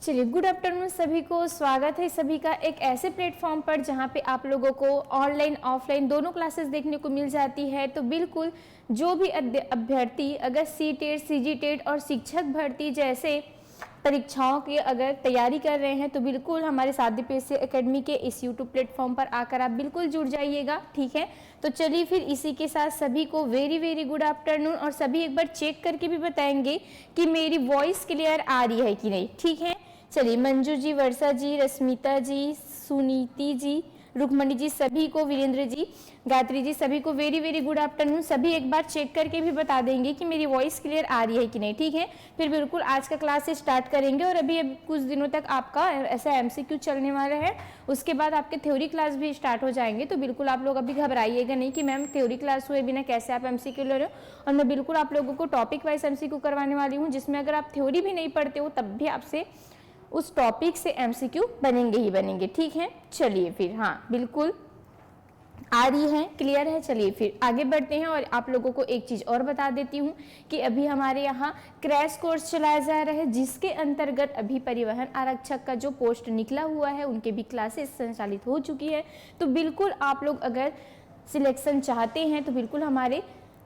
चलिए, good afternoon सभी को। स्वागत है सभी का एक ऐसे प्लेटफॉर्म पर जहां पे आप लोगों को ऑनलाइन ऑफलाइन दोनों क्लासेस देखने को मिल जाती है। तो बिल्कुल जो भी अभ्यर्थी अगर सी टेट, सीजी टेट और शिक्षक भर्ती जैसे परीक्षाओं की अगर तैयारी कर रहे हैं तो बिल्कुल हमारे साध्य पीएससी एकेडमी के इस यूट्यूब प्लेटफॉर्म पर आकर आप बिल्कुल जुड़ जाइएगा। ठीक है, तो चलिए फिर इसी के साथ सभी को वेरी वेरी गुड आफ्टरनून। और सभी एक बार चेक करके भी बताएंगे कि मेरी वॉइस क्लियर आ रही है कि नहीं। ठीक है, चलिए मंजू जी, वर्षा जी, रश्मिता जी, सुनीति जी, रुक्मणी जी, सभी को, वीरेंद्र जी, गायत्री जी, सभी को वेरी वेरी गुड आफ्टरनून। सभी एक बार चेक करके भी बता देंगे कि मेरी वॉइस क्लियर आ रही है कि नहीं। ठीक है, फिर बिल्कुल आज का क्लास स्टार्ट करेंगे। और अभी कुछ दिनों तक आपका ऐसा एमसीक्यू चलने वाला है, उसके बाद आपके थ्योरी क्लास भी स्टार्ट हो जाएंगे। तो बिल्कुल आप लोग अभी घबराइएगा नहीं कि मैम थ्योरी क्लास हुए बिना कैसे आप एमसीक्यू ले रहे हो। और मैं बिल्कुल आप लोगों को टॉपिक वाइज एमसीक्यू करवाने वाली हूँ, जिसमें अगर आप थ्योरी भी नहीं पढ़ते हो तब भी आपसे उस टॉपिक से एमसीक्यू बनेंगे ही बनेंगे। ठीक है, चलिए फिर, हाँ बिल्कुल आ रही है, क्लियर है। चलिए फिर आगे बढ़ते हैं। और आप लोगों को एक चीज और बता देती हूँ कि अभी हमारे यहाँ क्रैश कोर्स चलाया जा रहा है, जिसके अंतर्गत अभी परिवहन आरक्षक का जो पोस्ट निकला हुआ है उनके भी क्लासेस संचालित हो चुकी है। तो बिल्कुल आप लोग अगर सिलेक्शन चाहते हैं तो बिल्कुल हमारे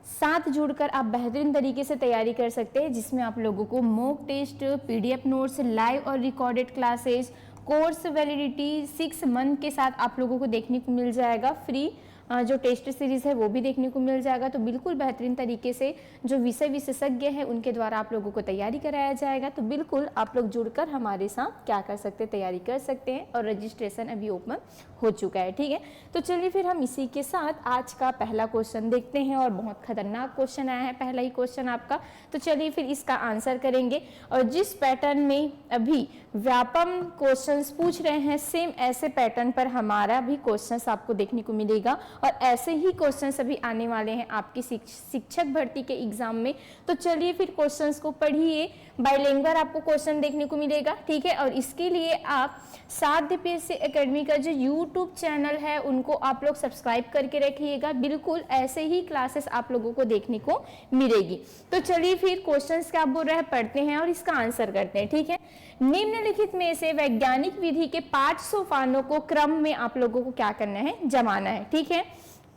साथ जुड़कर आप बेहतरीन तरीके से तैयारी कर सकते हैं, जिसमें आप लोगों को mock test, PDF notes, live और recorded classes, course validity 6 month के साथ आप लोगों को देखने को मिल जाएगा। फ्री जो टेस्ट सीरीज है वो भी देखने को मिल जाएगा। तो बिल्कुल बेहतरीन तरीके से जो विषय विशेषज्ञ हैं उनके द्वारा आप लोगों को तैयारी कराया जाएगा। तो बिल्कुल आप लोग जुड़कर हमारे साथ क्या कर सकते हैं, तैयारी कर सकते हैं। और रजिस्ट्रेशन अभी ओपन हो चुका है। ठीक है, तो चलिए फिर हम इसी के साथ आज का पहला क्वेश्चन देखते हैं। और बहुत खतरनाक क्वेश्चन आया है, पहला ही क्वेश्चन आपका। तो चलिए फिर इसका आंसर करेंगे। और जिस पैटर्न में अभी व्यापम क्वेश्चंस पूछ रहे हैं, सेम ऐसे पैटर्न पर हमारा भी क्वेश्चंस आपको देखने को मिलेगा। और ऐसे ही क्वेश्चंस अभी आने वाले हैं आपकी शिक्षक भर्ती के एग्जाम में। तो चलिए फिर क्वेश्चंस को पढ़िए, बाइलिंगुअल आपको क्वेश्चन देखने को मिलेगा। ठीक है, और इसके लिए आप साध्य पीएससी एकेडमी का जो यूट्यूब चैनल है उनको आप लोग सब्सक्राइब करके रखिएगा। बिल्कुल ऐसे ही क्लासेस आप लोगों को देखने को मिलेगी। तो चलिए फिर क्वेश्चंस क्या बोल रहे हैं पढ़ते हैं और इसका आंसर करते हैं। ठीक है, निम्नलिखित में से वैज्ञानिक विधि के 5 सोपानों को क्रम में आप लोगों को क्या करना है, जमाना है। ठीक है,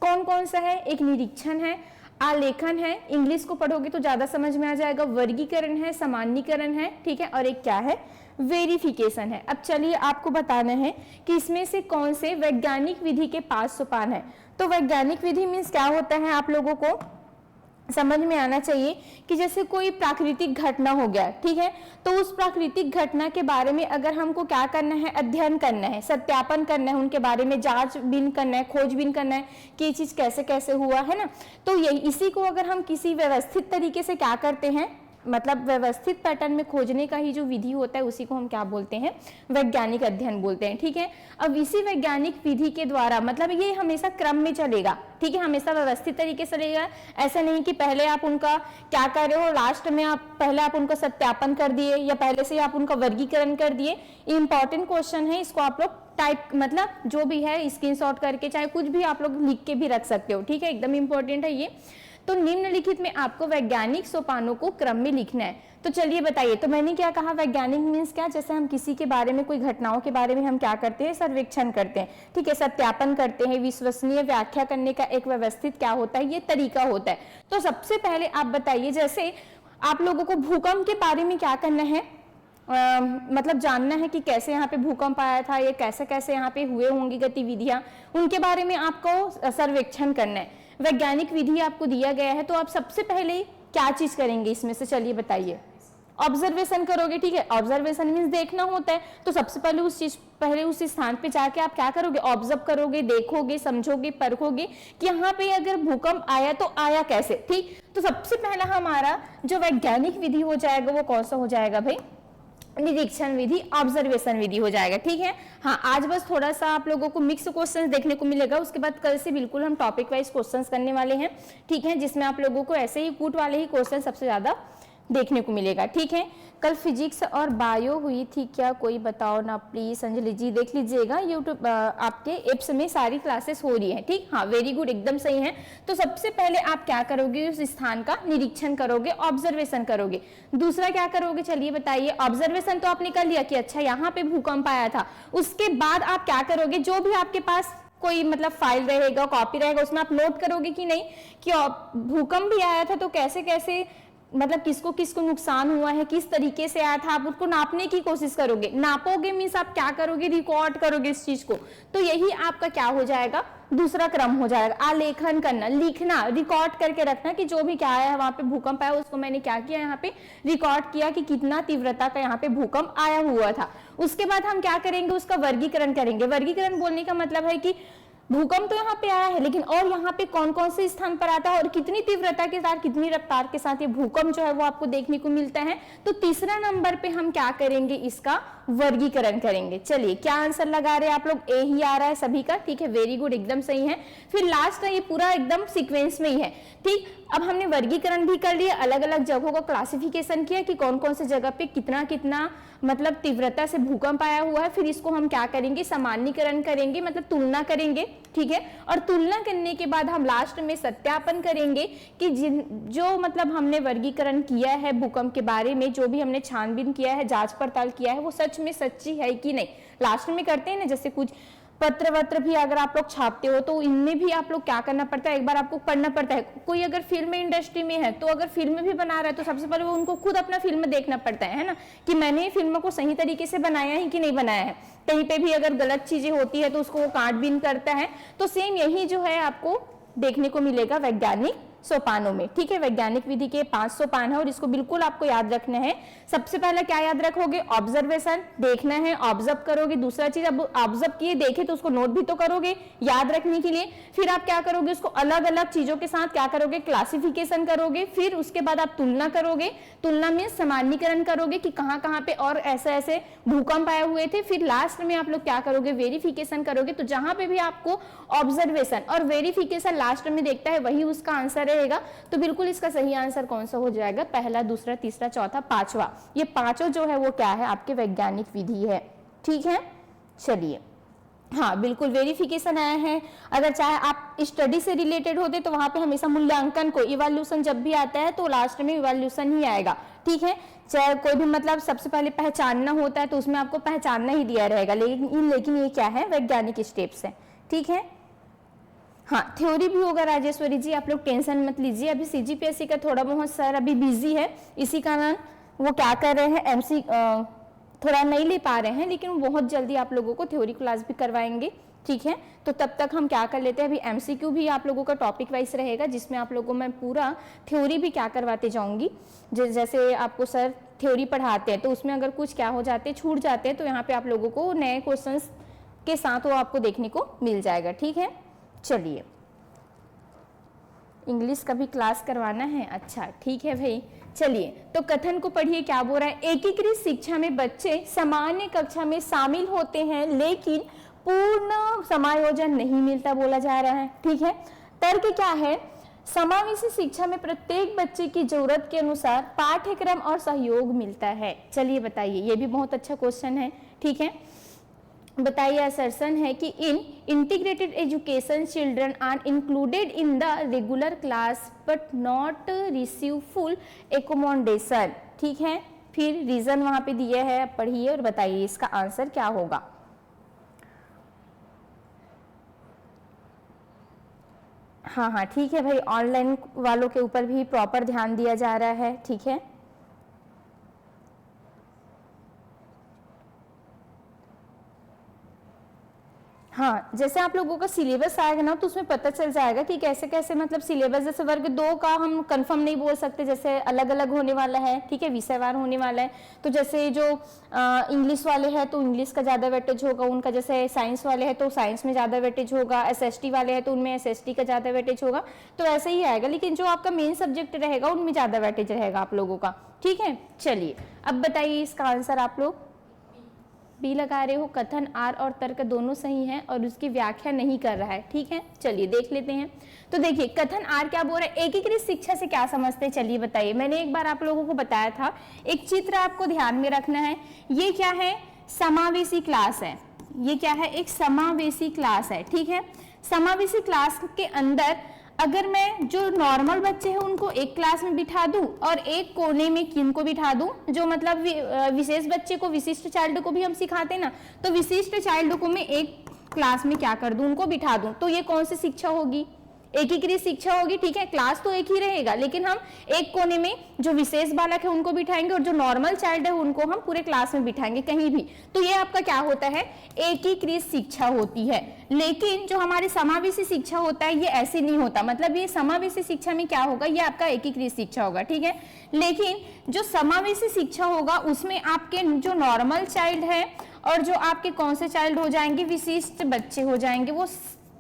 कौन कौन सा है? एक निरीक्षण है, आलेखन है, इंग्लिश को पढ़ोगे तो ज्यादा समझ में आ जाएगा, वर्गीकरण है, सामान्यीकरण है। ठीक है, और एक क्या है, वेरिफिकेशन है। अब चलिए आपको बताना है कि इसमें से कौन से वैज्ञानिक विधि के 5 सोपान है। तो वैज्ञानिक विधि मीन्स क्या होता है, आप लोगों को समझ में आना चाहिए कि जैसे कोई प्राकृतिक घटना हो गया, ठीक है, तो उस प्राकृतिक घटना के बारे में अगर हमको क्या करना है, अध्ययन करना है, सत्यापन करना है, उनके बारे में जांचबीन करना है, खोजबीन करना है कि ये चीज कैसे कैसे हुआ है ना। तो यही इसी को अगर हम किसी व्यवस्थित तरीके से क्या करते हैं, मतलब व्यवस्थित पैटर्न में खोजने का ही जो विधि होता है उसी को हम क्या बोलते हैं, वैज्ञानिक अध्ययन बोलते हैं। ठीक है, अब इसी वैज्ञानिक विधि के द्वारा मतलब ये हमेशा क्रम में चलेगा। ठीक है, हमेशा व्यवस्थित तरीके से चलेगा। ऐसा नहीं कि पहले आप उनका क्या कर रहे हो, लास्ट में आप पहले आप उनका सत्यापन कर दिए या पहले से आप उनका वर्गीकरण कर दिए। इंपॉर्टेंट क्वेश्चन है, इसको आप लोग टाइप मतलब जो भी है स्क्रीनशॉट करके चाहे कुछ भी आप लोग लिख के भी रख सकते हो। ठीक है, एकदम इंपॉर्टेंट है ये। तो निम्नलिखित में आपको वैज्ञानिक सोपानों को क्रम में लिखना है। तो चलिए बताइए, तो मैंने क्या कहा, वैज्ञानिक मीन्स क्या, जैसे हम किसी के बारे में, कोई घटनाओं के बारे में हम क्या करते हैं, सर्वेक्षण करते हैं। ठीक है, सत्यापन करते हैं, विश्वसनीय व्याख्या करने का एक व्यवस्थित क्या होता है, ये तरीका होता है। तो सबसे पहले आप बताइए, जैसे आप लोगों को भूकंप के बारे में क्या करना है, मतलब जानना है कि कैसे यहाँ पे भूकंप आया था, ये कैसे कैसे यहाँ पे हुए होंगी गतिविधियां, उनके बारे में आपको सर्वेक्षण करना है। वैज्ञानिक विधि आपको दिया गया है, तो आप सबसे पहले क्या चीज करेंगे इसमें से, चलिए बताइए। ऑब्जर्वेशन करोगे। ठीक है, ऑब्जर्वेशन मीन्स देखना होता है। तो सबसे पहले उस स्थान पे जाके आप क्या करोगे, ऑब्जर्व करोगे, देखोगे, समझोगे, परखोगे कि यहाँ पे अगर भूकंप आया तो आया कैसे। ठीक, तो सबसे पहला हमारा जो वैज्ञानिक विधि हो जाएगा वो कौन सा हो जाएगा भाई, निरीक्षण विधि, ऑब्जर्वेशन विधि हो जाएगा। ठीक है, हाँ आज बस थोड़ा सा आप लोगों को मिक्स क्वेश्चंस देखने को मिलेगा, उसके बाद कल से बिल्कुल हम टॉपिक वाइज क्वेश्चंस करने वाले हैं। ठीक है, जिसमें आप लोगों को ऐसे ही कूट वाले ही क्वेश्चन सबसे ज्यादा देखने को मिलेगा। ठीक है, कल फिजिक्स और बायो हुई थी क्या, कोई बताओ ना प्लीज। अंजलि जी देख लीजिएगा यूट्यूब आपके एप्स में सारी क्लासेस हो रही है। ठीक, हाँ वेरी गुड, एकदम सही है। तो सबसे पहले आप क्या करोगे, उस स्थान का निरीक्षण करोगे, ऑब्जर्वेशन करोगे। दूसरा क्या करोगे, चलिए बताइए। ऑब्जर्वेशन तो आपने कर लिया कि अच्छा यहाँ पे भूकंप आया था। उसके बाद आप क्या करोगे, जो भी आपके पास कोई मतलब फाइल रहेगा, कॉपी रहेगा, उसमें आप नोट करोगे कि नहीं कि भूकंप भी आया था तो कैसे कैसे मतलब किसको किसको नुकसान हुआ है, किस तरीके से आया था, आप उसको नापने की कोशिश करोगे। नापोगे मीन्स आप क्या करोगे, रिकॉर्ड करोगे इस चीज को। तो यही आपका क्या हो जाएगा, दूसरा क्रम हो जाएगा। आलेखन करना, लिखना, रिकॉर्ड करके रखना कि जो भी क्या आया है वहां पे भूकंप आया, उसको मैंने क्या किया, यहाँ पे रिकॉर्ड किया कि कितना तीव्रता का यहाँ पे भूकंप आया हुआ था। उसके बाद हम क्या करेंगे, उसका वर्गीकरण करेंगे। वर्गीकरण बोलने का मतलब है कि भूकंप तो यहाँ पे आया है, लेकिन और यहाँ पे कौन कौन से स्थान पर आता है और कितनी तीव्रता के साथ, कितनी रफ्तार के साथ ये भूकंप जो है वो आपको देखने को मिलता है। तो तीसरा नंबर पे हम क्या करेंगे, इसका वर्गीकरण करेंगे। चलिए क्या आंसर लगा रहे हैं आप लोग, ए ही आ रहा है सभी का। ठीक है, वेरी गुड, एकदम सही है। फिर लास्ट है, ये पूरा एकदम सीक्वेंस में ही है। ठीक, अब हमने वर्गीकरण भी कर लिया, अलग अलग जगहों का क्लासिफिकेशन किया कि कौन कौन से जगह पे कितना कितना मतलब तीव्रता से भूकंप आया हुआ है। फिर इसको हम क्या करेंगे, सामान्यीकरण करेंगे, मतलब तुलना करेंगे। ठीक है, और तुलना करने के बाद हम लास्ट में सत्यापन करेंगे कि जो मतलब हमने वर्गीकरण किया है भूकंप के बारे में, जो भी हमने छानबीन किया है, जांच पड़ताल किया है, वो सच में सच्ची है कि नहीं। लास्ट में करते हैं ना, जैसे कुछ पत्र वत्र भी अगर आप लोग छापते हो तो इनमें भी आप लोग क्या करना पड़ता है, एक बार आपको पढ़ना पड़ता है। कोई अगर फिल्म इंडस्ट्री में है तो अगर फिल्म भी बना रहा है तो सबसे पहले वो उनको खुद अपना फिल्म देखना पड़ता है ना, कि मैंने फिल्म को सही तरीके से बनाया है कि नहीं बनाया है। कहीं पे भी अगर गलत चीजें होती है तो उसको वो काट बीन करता है। तो सेम यही जो है आपको देखने को मिलेगा वैज्ञानिक सोपानों में। ठीक है, वैज्ञानिक विधि के 5 सोपान है और इसको बिल्कुल आपको याद रखना है। सबसे पहले क्या याद रखोगे, ऑब्जर्वेशन, देखना है, ऑब्जर्व करोगे। दूसरा चीज, अब ऑब्जर्व किए देखे तो उसको नोट भी तो करोगे याद रखने के लिए। फिर आप क्या करोगे, उसको अलग अलग चीजों के साथ क्या करोगे, क्लासिफिकेशन करोगे। फिर उसके बाद आप तुलना करोगे, तुलना में सामान्यीकरण करोगे कि कहाँ कहाँ पे और ऐसे ऐसे भूकंप आए हुए थे। फिर लास्ट में आप लोग क्या करोगे, वेरिफिकेशन करोगे। तो जहां पे भी आपको ऑब्जर्वेशन और वेरिफिकेशन लास्ट में देखता है वही उसका आंसर रहेगा। तो बिल्कुल इसका सही आंसर कौन सा हो जाएगा, पहला, दूसरा, तीसरा, चौथा, पांचवा। ये पांचों जो है वो क्या है, आपके वैज्ञानिक विधि है। ठीक है, चलिए, हाँ बिल्कुल वेरिफिकेशन आया है। अगर चाहे आप स्टडी से रिलेटेड होते तो वहां पे हमेशा मूल्यांकन को, इवैल्यूएशन जब भी आता है तो लास्ट में इवैल्यूएशन ही आएगा। ठीक है, चाहे कोई भी मतलब सबसे पहले पहचानना होता है तो उसमें आपको पहचानना ही दिया रहेगा, लेकिन ये क्या है, वैज्ञानिक स्टेप्स है। ठीक है, हाँ थ्योरी भी होगा राजेश्वरी जी, आप लोग टेंशन मत लीजिए। अभी सीजीपीएससी का थोड़ा बहुत सर अभी बिजी है, इसी कारण वो क्या कर रहे हैं, एमसी थोड़ा नहीं ले पा रहे हैं, लेकिन बहुत जल्दी आप लोगों को थ्योरी क्लास भी करवाएंगे। ठीक है, तो तब तक हम क्या कर लेते हैं, अभी एमसीक्यू भी आप लोगों का टॉपिक वाइज रहेगा, जिसमें आप लोगों को मैं पूरा थ्योरी भी क्या करवाते जाऊंगी। जैसे आपको सर थ्योरी पढ़ाते हैं तो उसमें अगर कुछ क्या हो जाते हैं, छूट जाते हैं, तो यहाँ पे आप लोगों को नए क्वेश्चन के साथ वो आपको देखने को मिल जाएगा। ठीक है, चलिए, इंग्लिश का भी क्लास करवाना है, अच्छा ठीक है भाई। चलिए, तो कथन को पढ़िए, क्या बोल रहा है, एकीकृत शिक्षा में बच्चे सामान्य कक्षा में शामिल होते हैं लेकिन पूर्ण समायोजन नहीं मिलता बोला जा रहा है। ठीक है, तर्क क्या है, समावेशी शिक्षा में प्रत्येक बच्चे की जरूरत के अनुसार पाठ्यक्रम और सहयोग मिलता है। चलिए बताइए, ये भी बहुत अच्छा क्वेश्चन है। ठीक है, बताइए, असर्शन है कि in integrated education children are included in the regular class but not receive full accommodation. ठीक है, फिर रीजन वहां पे दिए है, पढ़िए और बताइए इसका आंसर क्या होगा। हाँ हाँ ठीक है भाई, ऑनलाइन वालों के ऊपर भी प्रॉपर ध्यान दिया जा रहा है। ठीक है, हाँ जैसे आप लोगों का सिलेबस आएगा ना तो उसमें पता चल जाएगा कि कैसे कैसे मतलब सिलेबस, जैसे वर्ग 2 का हम कंफर्म नहीं बोल सकते, जैसे अलग अलग होने वाला है। ठीक है, विषयवार होने वाला है। तो जैसे जो इंग्लिश वाले हैं तो इंग्लिश का ज़्यादा वेटेज होगा उनका, जैसे साइंस वाले हैं तो साइंस में ज़्यादा वेटेज होगा, एसएसटी वाले हैं तो उनमें एसएसटी का ज़्यादा वेटेज होगा। तो ऐसे ही आएगा, लेकिन जो आपका मेन सब्जेक्ट रहेगा उनमें ज़्यादा वेटेज रहेगा आप लोगों का। ठीक है, चलिए अब बताइए इसका आंसर आप लोग। बी लगा रहे हो, कथन आर और तर्क दोनों सही हैं और उसकी व्याख्या नहीं कर रहा है। ठीक है, चलिए देख लेते हैं। तो देखिए कथन आर क्या बोल रहा है, एकीकृत शिक्षा से क्या समझते हैं, चलिए बताइए। मैंने एक बार आप लोगों को बताया था, एक चित्र आपको ध्यान में रखना है। ये क्या है, समावेशी क्लास है। ये क्या है, एक समावेशी क्लास है। ठीक है, समावेशी क्लास के अंदर अगर मैं जो नॉर्मल बच्चे हैं उनको एक क्लास में बिठा दूं और एक कोने में किनको बिठा दूं, जो मतलब विशेष बच्चे को, विशिष्ट चाइल्ड को भी हम सिखाते हैं ना, तो विशिष्ट चाइल्ड को मैं एक क्लास में क्या कर दूं, उनको बिठा दूं, तो ये कौन सी शिक्षा होगी, एकीकृत शिक्षा होगी। ठीक है, क्लास तो एक ही रहेगा लेकिन हम एक कोने में जो विशेष बालक है उनको बिठाएंगे और जो नॉर्मल चाइल्ड है उनको हम पूरे क्लास में बिठाएंगे कहीं भी, तो ये आपका क्या होता है, एकीकृत शिक्षा होती है। लेकिन जो हमारी समावेशी शिक्षा होता है ये ऐसे नहीं होता, मतलब ये समावेशी शिक्षा में क्या होगा, ये आपका एकीकृत शिक्षा होगा। ठीक है, लेकिन जो समावेशी शिक्षा होगा उसमें आपके जो नॉर्मल चाइल्ड है और जो आपके कौन से चाइल्ड हो जाएंगे, विशिष्ट बच्चे हो जाएंगे, वो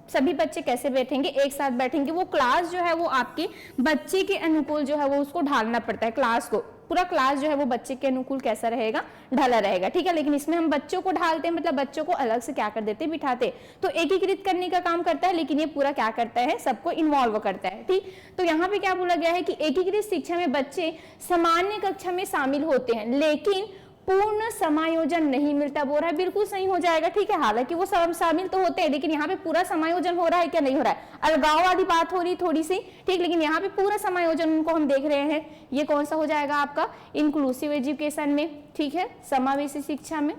सभी बच्चे कैसे बैठेंगे, एक साथ बैठेंगे। वो क्लास जो है वो आपके बच्चे के अनुकूल जो है वो उसको ढालना पड़ता है, क्लास को, पूरा क्लास जो है वो बच्चे के अनुकूल कैसा रहेगा, ढला रहेगा। ठीक है, लेकिन इसमें हम बच्चों को ढालते हैं, मतलब बच्चों को अलग से क्या कर देते, बिठाते, तो एकीकृत करने का काम करता है, लेकिन ये पूरा क्या करता है, सबको इन्वॉल्व करता है। ठीक, तो यहाँ पे क्या बोला गया है कि एकीकृत शिक्षा में बच्चे सामान्य कक्षा में शामिल होते हैं लेकिन पूर्ण समायोजन नहीं मिलता, बोल रहा है, बिल्कुल सही हो जाएगा। ठीक है, हालांकि वो सब शामिल तो होते हैं लेकिन यहाँ पे पूरा समायोजन हो रहा है क्या, नहीं हो रहा है, अलगाव वाली बात हो रही थोड़ी सी। ठीक, लेकिन यहाँ पे पूरा समायोजन उनको हम देख रहे हैं, ये कौन सा हो जाएगा आपका, इंक्लूसिव एजुकेशन में। ठीक है, समावेशी शिक्षा में,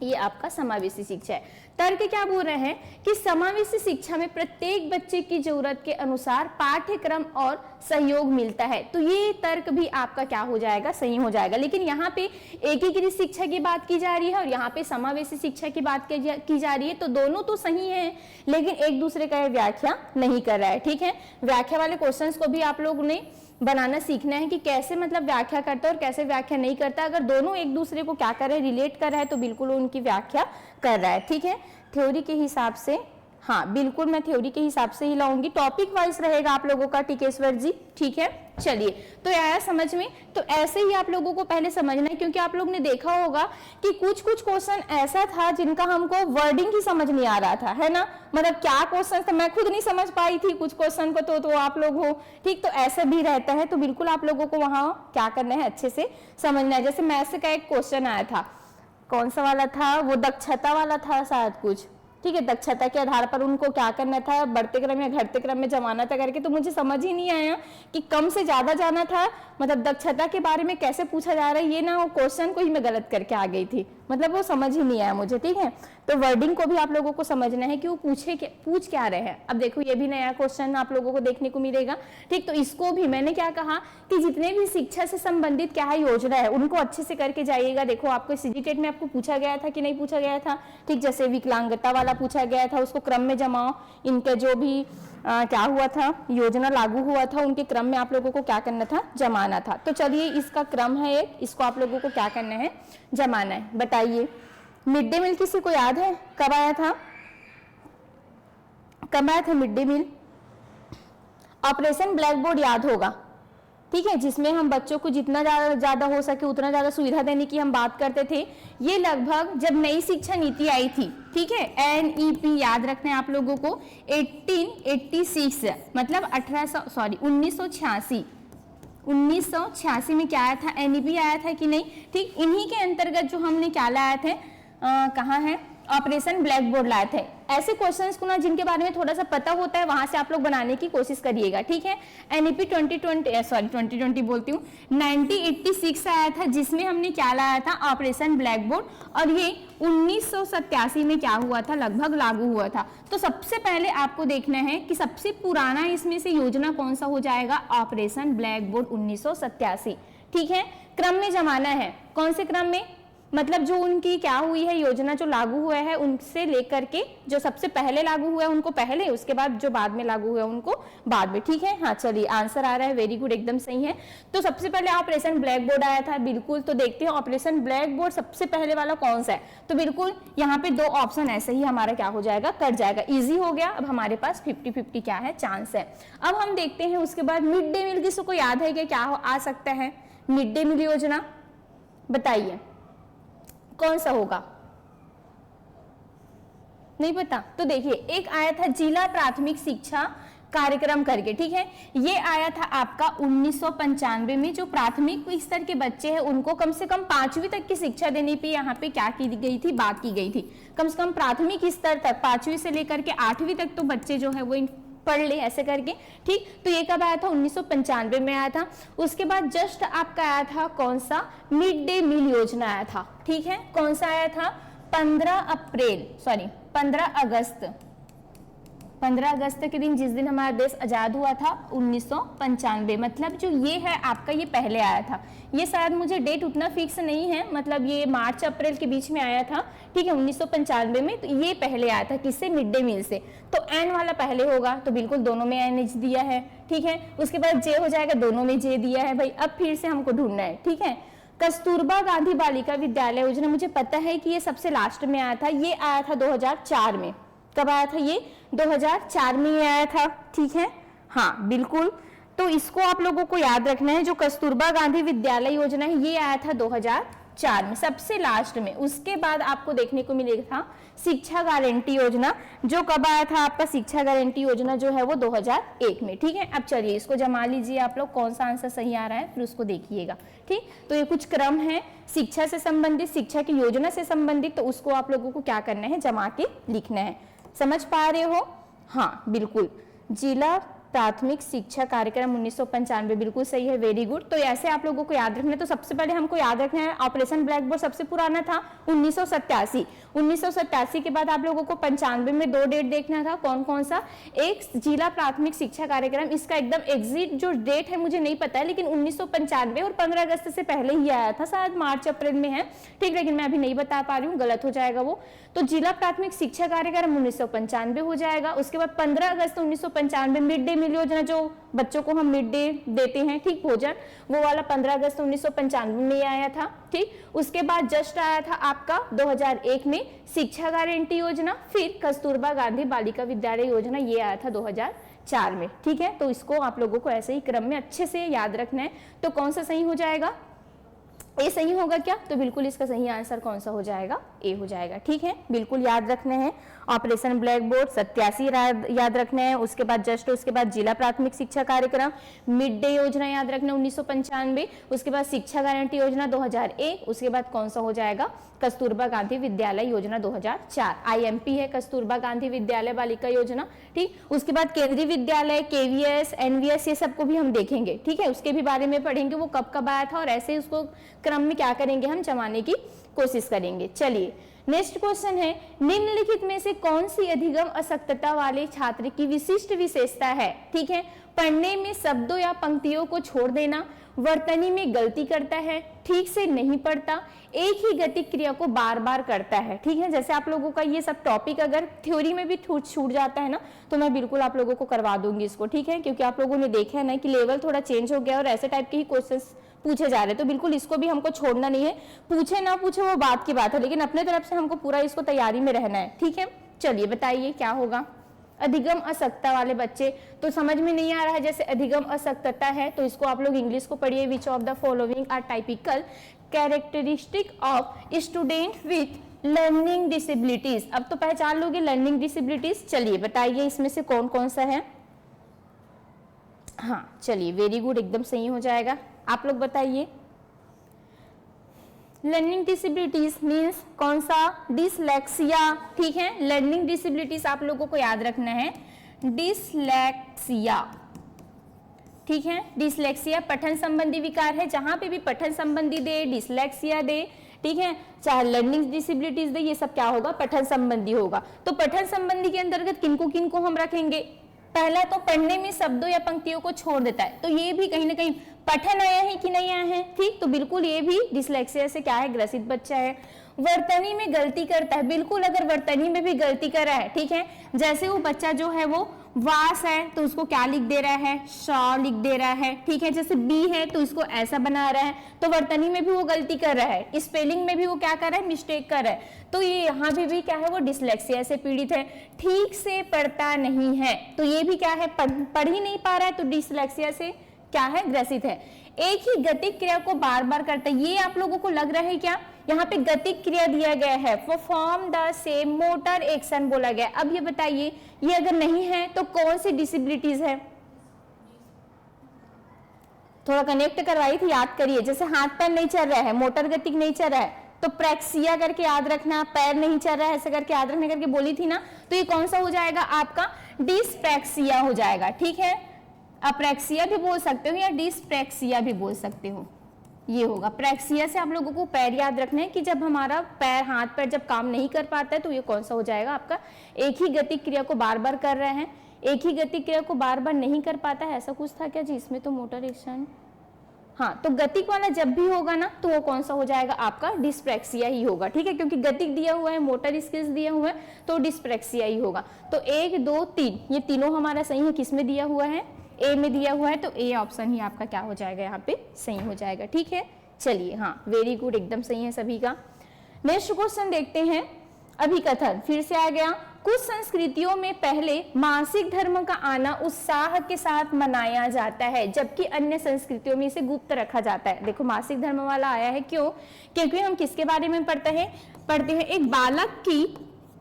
ये आपका समावेशी शिक्षा है। तर्क क्या बोल रहे हैं कि समावेशी शिक्षा में प्रत्येक बच्चे की जरूरत के अनुसार पाठ्यक्रम और सहयोग मिलता है, तो ये तर्क भी आपका क्या हो जाएगा, सही हो जाएगा। लेकिन यहाँ पे एकीकृत शिक्षा की बात की जा रही है और यहाँ पे समावेशी शिक्षा की बात की जा रही है, तो दोनों तो सही है लेकिन एक दूसरे का व्याख्या नहीं कर रहा है। ठीक है, व्याख्या वाले क्वेश्चंस को भी आप लोगों ने बनाना सीखना है कि कैसे मतलब व्याख्या करता है और कैसे व्याख्या नहीं करता। अगर दोनों एक दूसरे को क्या कर रहे हैं, रिलेट कर रहा है, तो बिल्कुल उनकी व्याख्या कर रहा है। ठीक है, थ्योरी के हिसाब से, हाँ बिल्कुल मैं थ्योरी के हिसाब से ही लाऊंगी, टॉपिक वाइज रहेगा आप लोगों का टिकेश्वर जी। ठीक है, चलिए, तो आया समझ में, तो ऐसे ही आप लोगों को पहले समझना है, क्योंकि आप लोग ने देखा होगा कि कुछ कुछ क्वेश्चन ऐसा था जिनका हमको वर्डिंग ही समझ नहीं आ रहा था, है ना, मतलब क्या क्वेश्चन था, मैं खुद नहीं समझ पाई थी कुछ क्वेश्चन को, तो आप लोग हो। ठीक, तो ऐसा भी रहता है, तो बिल्कुल आप लोगों को वहां क्या करना है, अच्छे से समझना है। जैसे मैथ्स का एक क्वेश्चन आया था, कौन सा वाला था, वो दक्षता वाला था शायद कुछ। ठीक है, दक्षता के आधार पर उनको क्या करना था, बढ़ते क्रम या घटते क्रम में जमाना था करके, तो मुझे समझ ही नहीं आया कि कम से ज्यादा जाना था, मतलब दक्षता के बारे में कैसे पूछा जा रहा है, ये ना वो क्वेश्चन को ही मैं गलत करके आ गई थी, मतलब वो समझ ही नहीं आया मुझे। ठीक है, तो वर्डिंग को भी आप लोगों को समझना है कि वो पूछ क्या रहे हैं। अब देखो ये भी नया क्वेश्चन आप लोगों को देखने को मिलेगा। ठीक, तो इसको भी मैंने क्या कहा कि जितने भी शिक्षा से संबंधित क्या है योजना है उनको अच्छे से करके जाइएगा। देखो आपको सीजीटेट में आपको पूछा गया था कि नहीं पूछा गया था। ठीक, जैसे विकलांगता वाला पूछा गया था, उसको क्रम में जमाओ, इनके जो भी क्या हुआ था, योजना लागू हुआ था, उनके क्रम में आप लोगों को क्या करना था, जमाना था। तो चलिए इसका क्रम है एक, इसको आप लोगों को क्या करना है, जमाना है। बताइए मिड डे मील किसी को याद है कब आया था, कब आया था mid day meal? Operation blackboard याद होगा, ठीक है, जिसमें हम बच्चों को जितना ज्यादा हो सके उतना ज्यादा सुविधा देने की हम बात करते थे। ये लगभग जब नई शिक्षा नीति आई थी, ठीक है, NEP याद रखना है आप लोगों को, 1886 मतलब 1986 में क्या आया था, NEP आया था कि नहीं। ठीक, इन्हीं के अंतर्गत जो हमने क्या लाया थे, कहाँ है, ऑपरेशन ब्लैक बोर्ड लाए थे। ऐसे क्वेश्चंस को ना जिनके बारे में थोड़ा सा पता होता है वहां से आप लोग बनाने की कोशिश करिएगा। ठीक है, NEP 2020 बोलती हूँ 1986 आया था, जिसमें हमने क्या लाया था, ऑपरेशन ब्लैक बोर्ड, और ये 1987 में क्या हुआ था, लगभग लागू हुआ था। तो सबसे पहले आपको देखना है कि सबसे पुराना इसमें से योजना कौन सा हो जाएगा, ऑपरेशन ब्लैक बोर्ड 1987। ठीक है, क्रम में जमाना है, कौन से क्रम में, मतलब जो उनकी क्या हुई है योजना जो लागू हुआ है उनसे लेकर के जो सबसे पहले लागू हुआ है उनको पहले, उसके बाद जो बाद में लागू हुआ है उनको बाद में। ठीक है, हाँ चलिए आंसर आ रहा है, वेरी गुड, एकदम सही है। तो सबसे पहले ऑपरेशन ब्लैक बोर्ड आया था, बिल्कुल। तो देखते हैं ऑपरेशन ब्लैक बोर्ड सबसे पहले वाला कौन सा है, तो बिल्कुल यहाँ पे दो ऑप्शन ऐसे ही हमारा क्या हो जाएगा, कट जाएगा, इजी हो गया। अब हमारे पास 50-50 क्या है, चांस है। अब हम देखते हैं उसके बाद मिड डे मील, किसी को याद है कि क्या आ सकता है मिड डे मील योजना, बताइए कौन सा होगा, नहीं पता? तो देखिए, एक आया था जिला प्राथमिक शिक्षा कार्यक्रम करके, ठीक है, ये आया था आपका 1995 में। जो प्राथमिक स्तर के बच्चे हैं उनको कम से कम 5वीं तक की शिक्षा देने पे यहाँ पे क्या की गई थी, बात की गई थी। कम से कम प्राथमिक स्तर तक 5वीं से लेकर के 8वीं तक तो बच्चे जो है वो पढ़ ले ऐसे करके, ठीक। तो ये कब आया था, 1995 में आया था। उसके बाद जस्ट आपका आया था कौन सा, मिड डे मील योजना आया था, ठीक है। कौन सा आया था, 15 अगस्त के दिन, जिस दिन हमारा देश आजाद हुआ था 1995, मतलब जो ये है आपका, ये पहले आया था। ये शायद मुझे डेट उतना फिक्स नहीं है, मतलब ये मार्च अप्रैल के बीच में आया था, ठीक है, 1995 में। तो ये पहले आया था, किससे, मिड डे मील से। तो एन वाला पहले होगा, तो बिल्कुल दोनों में एन एच दिया है, ठीक है। उसके बाद जे हो जाएगा, दोनों में जे दिया है भाई। अब फिर से हमको ढूंढना है, ठीक है। कस्तूरबा गांधी बालिका विद्यालय योजना, मुझे पता है कि ये सबसे लास्ट में आया था। ये आया था 2004 में। कब आया था ये, 2004 में ये आया था, ठीक है, हाँ बिल्कुल। तो इसको आप लोगों को याद रखना है। जो कस्तूरबा गांधी विद्यालय योजना है, ये आया था 2004 में, सबसे लास्ट में। उसके बाद आपको देखने को मिलेगा था शिक्षा गारंटी योजना, जो कब आया था आपका, शिक्षा गारंटी योजना जो है वो 2001 में, ठीक है। अब चलिए इसको जमा लीजिए आप लोग, कौन सा आंसर सही आ रहा है फिर उसको देखिएगा, ठीक। तो ये कुछ क्रम है शिक्षा से संबंधित, शिक्षा की योजना से संबंधित, तो उसको आप लोगों को क्या करना है, जमा के लिखना है। समझ पा रहे हो, हाँ बिल्कुल। जिला प्राथमिक शिक्षा कार्यक्रम 1995, बिल्कुल सही है, वेरी गुड। तो ऐसे आप लोगों को याद रखना है। तो सबसे पहले हमको याद रखना है, ऑपरेशन ब्लैक बोर्ड सबसे पुराना था 1987। 1987 के बाद आप लोगों को 95 में 2 डेट देखना था, कौन कौन सा, एक जिला प्राथमिक शिक्षा कार्यक्रम, इसका एकदम एग्जिट जो डेट है मुझे नहीं पता है, लेकिन 1995 और 15 अगस्त से पहले ही आया था, शायद मार्च अप्रैल में है, ठीक, लेकिन मैं अभी नहीं बता पा रही हूँ, गलत हो जाएगा वो। तो जिला प्राथमिक शिक्षा कार्यक्रम 1995 हो जाएगा। उसके बाद 15 अगस्त 1995 मिड डे मील योजना, जो बच्चों को हम मिड डे देते हैं, ठीक, भोजन, वो वाला 15 अगस्त 1995 में आया था, ठीक। उसके बाद जस्ट आया था आपका 2001 में शिक्षा गारंटी योजना, फिर कस्तूरबा गांधी बालिका विद्यालय योजना, ये आया था 2004 में, ठीक है। तो इसको आप लोगों को ऐसे ही क्रम में अच्छे से याद रखना है। तो कौन सा सही हो जाएगा, ए सही होगा क्या, तो बिल्कुल इसका सही आंसर कौन सा हो जाएगा, ए हो जाएगा, ठीक है। बिल्कुल याद रखना है। ऑपरेशन ब्लैक बोर्ड 87 याद रखना है। उसके बाद जस्ट उसके बाद जिला प्राथमिक शिक्षा कार्यक्रम, मिड डे योजना याद रखना 1995। उसके बाद शिक्षा गारंटी योजना 2001। उसके बाद कौन सा हो जाएगा, कस्तूरबा गांधी विद्यालय योजना 2004, आईएमपी है कस्तूरबा गांधी विद्यालय बालिका योजना, ठीक। उसके बाद केंद्रीय विद्यालय, केवीएस, एनवीएस, ये सबको भी हम देखेंगे, ठीक है, उसके भी बारे में पढ़ेंगे, वो कब कब आया था, और ऐसे उसको क्रम में क्या करेंगे, हम जमाने की कोशिश करेंगे। चलिए नेक्स्ट क्वेश्चन है, निम्नलिखित में से कौन सी अधिगम अशक्तता वाले छात्र की विशिष्ट विशेषता है, ठीक है। पढ़ने में शब्दों या पंक्तियों को छोड़ देना, वर्तनी में गलती करता है, ठीक से नहीं पढ़ता, एक ही गति क्रिया को बार बार करता है, ठीक है। जैसे आप लोगों का ये सब टॉपिक अगर थ्योरी में भी छूट जाता है ना, तो मैं बिल्कुल आप लोगों को करवा दूंगी इसको, ठीक है, क्योंकि आप लोगों ने देखा है ना कि लेवल थोड़ा चेंज हो गया और ऐसे टाइप के ही क्वेश्चंस पूछे जा रहे हैं, तो बिल्कुल इसको भी हमको छोड़ना नहीं है। पूछे ना पूछे वो बात की बात है, लेकिन अपने तरफ से हमको पूरा इसको तैयारी में रहना है, ठीक है। चलिए बताइए क्या होगा। अधिगम अशक्तता वाले बच्चे, तो समझ में नहीं आ रहा है, जैसे अधिगम अशक्तता है तो इसको आप लोग इंग्लिश को पढ़िए, which of the following are typical characteristic of student with learning disabilities. अब तो पहचान लोगे लर्निंग डिसेबिलिटीज। चलिए बताइए इसमें से कौन कौन सा है। हाँ चलिए वेरी गुड, एकदम सही हो जाएगा। आप लोग बताइए, लर्निंग डिसेबिलिटीज मीन्स कौन सा, डिसलेक्सिया, ठीक है। लर्निंग डिसेबिलिटीज आप लोगों को याद रखना है, डिसलेक्सिया, ठीक है। डिसलेक्सिया पठन संबंधी विकार है, जहां पे भी पठन संबंधी दे, डिसलेक्सिया दे, ठीक है, चाहे लर्निंग डिसेबिलिटीज दे, ये सब क्या होगा, पठन संबंधी होगा। तो पठन संबंधी के अंतर्गत किनको किनको हम रखेंगे, पहला तो पढ़ने में शब्दों या पंक्तियों को छोड़ देता है, तो ये भी कहीं ना कहीं पठन आया है कि नहीं आया है, ठीक, तो बिल्कुल ये भी डिसलेक्सिया से क्या है, ग्रसित बच्चा है। वर्तनी में गलती करता है, बिल्कुल अगर वर्तनी में भी गलती कर रहा है, ठीक है, जैसे वो बच्चा जो है वो वास है तो उसको क्या लिख दे रहा है, श लिख दे रहा है, ठीक है। जैसे बी है तो इसको ऐसा बना रहा है, तो वर्तनी में भी वो गलती कर रहा है, स्पेलिंग में भी वो क्या कर रहा है, मिस्टेक कर रहा है, तो ये यहाँ भी क्या है, वो डिसलेक्सिया से पीड़ित है। ठीक से पढ़ता नहीं है, तो ये भी क्या है, पढ़ ही नहीं पा रहा है, तो डिसलेक्सिया से क्या है, ग्रसित है। एक ही गतिक क्रिया को बार बार करता है, ये आप लोगों को लग रहा है क्या, यहाँ पे गतिक क्रिया दिया गया है, perform the same motor action बोला गया। अब ये बताइए, ये अगर नहीं है तो कौन सी डिसेबिलिटीज है? थोड़ा कनेक्ट करवाई थी, याद करिए। जैसे हाथ पैर नहीं चल रहा है, मोटर गतिक नहीं चल रहा है, तो प्रेक्सिया करके याद रखना, पैर नहीं चल रहा है ऐसे करके याद रखने करके बोली थी ना, तो ये कौन सा हो जाएगा आपका? डिस्प्रेक्सिया हो जाएगा। ठीक है, अप्रेक्सिया भी बोल सकते हो या डिस्प्रेक्सिया भी बोल सकते हो, ये होगा। प्रेक्सिया से आप लोगों को पैर याद रखना है कि जब हमारा पैर, हाथ पैर जब काम नहीं कर पाता है तो ये कौन सा हो जाएगा आपका? एक ही गति क्रिया को बार बार कर रहे हैं, एक ही गति क्रिया को बार बार नहीं कर पाता है, ऐसा कुछ था क्या जी? इसमें तो मोटर एक्शन, हाँ, तो गतिक वाला जब भी होगा ना तो वो कौन सा हो जाएगा आपका? डिस्प्रेक्सिया ही होगा। ठीक है, क्योंकि गतिक दिया हुआ है, मोटर स्किल्स दिया हुआ है, तो डिस्प्रेक्सिया ही होगा। तो 1 2 3 ये तीनों हमारा सही है। किसमें दिया हुआ है? ए में दिया हुआ है, तो ए ऑप्शन ही आपका क्या हो जाएगा? यहाँ पे सही हो जाएगा। ठीक है, चलिए, हाँ, वेरी गुड, एकदम सही है सभी का। नेक्स्ट क्वेश्चन देखते हैं। अभिकथन फिर से आ गया। कुछ संस्कृतियों में पहले मासिक धर्म का आना उत्साह के साथ मनाया जाता है, जबकि अन्य संस्कृतियों में इसे गुप्त रखा जाता है। देखो, मासिक धर्म वाला आया है, क्यों? क्योंकि हम किसके बारे में पढ़ते हैं? एक बालक की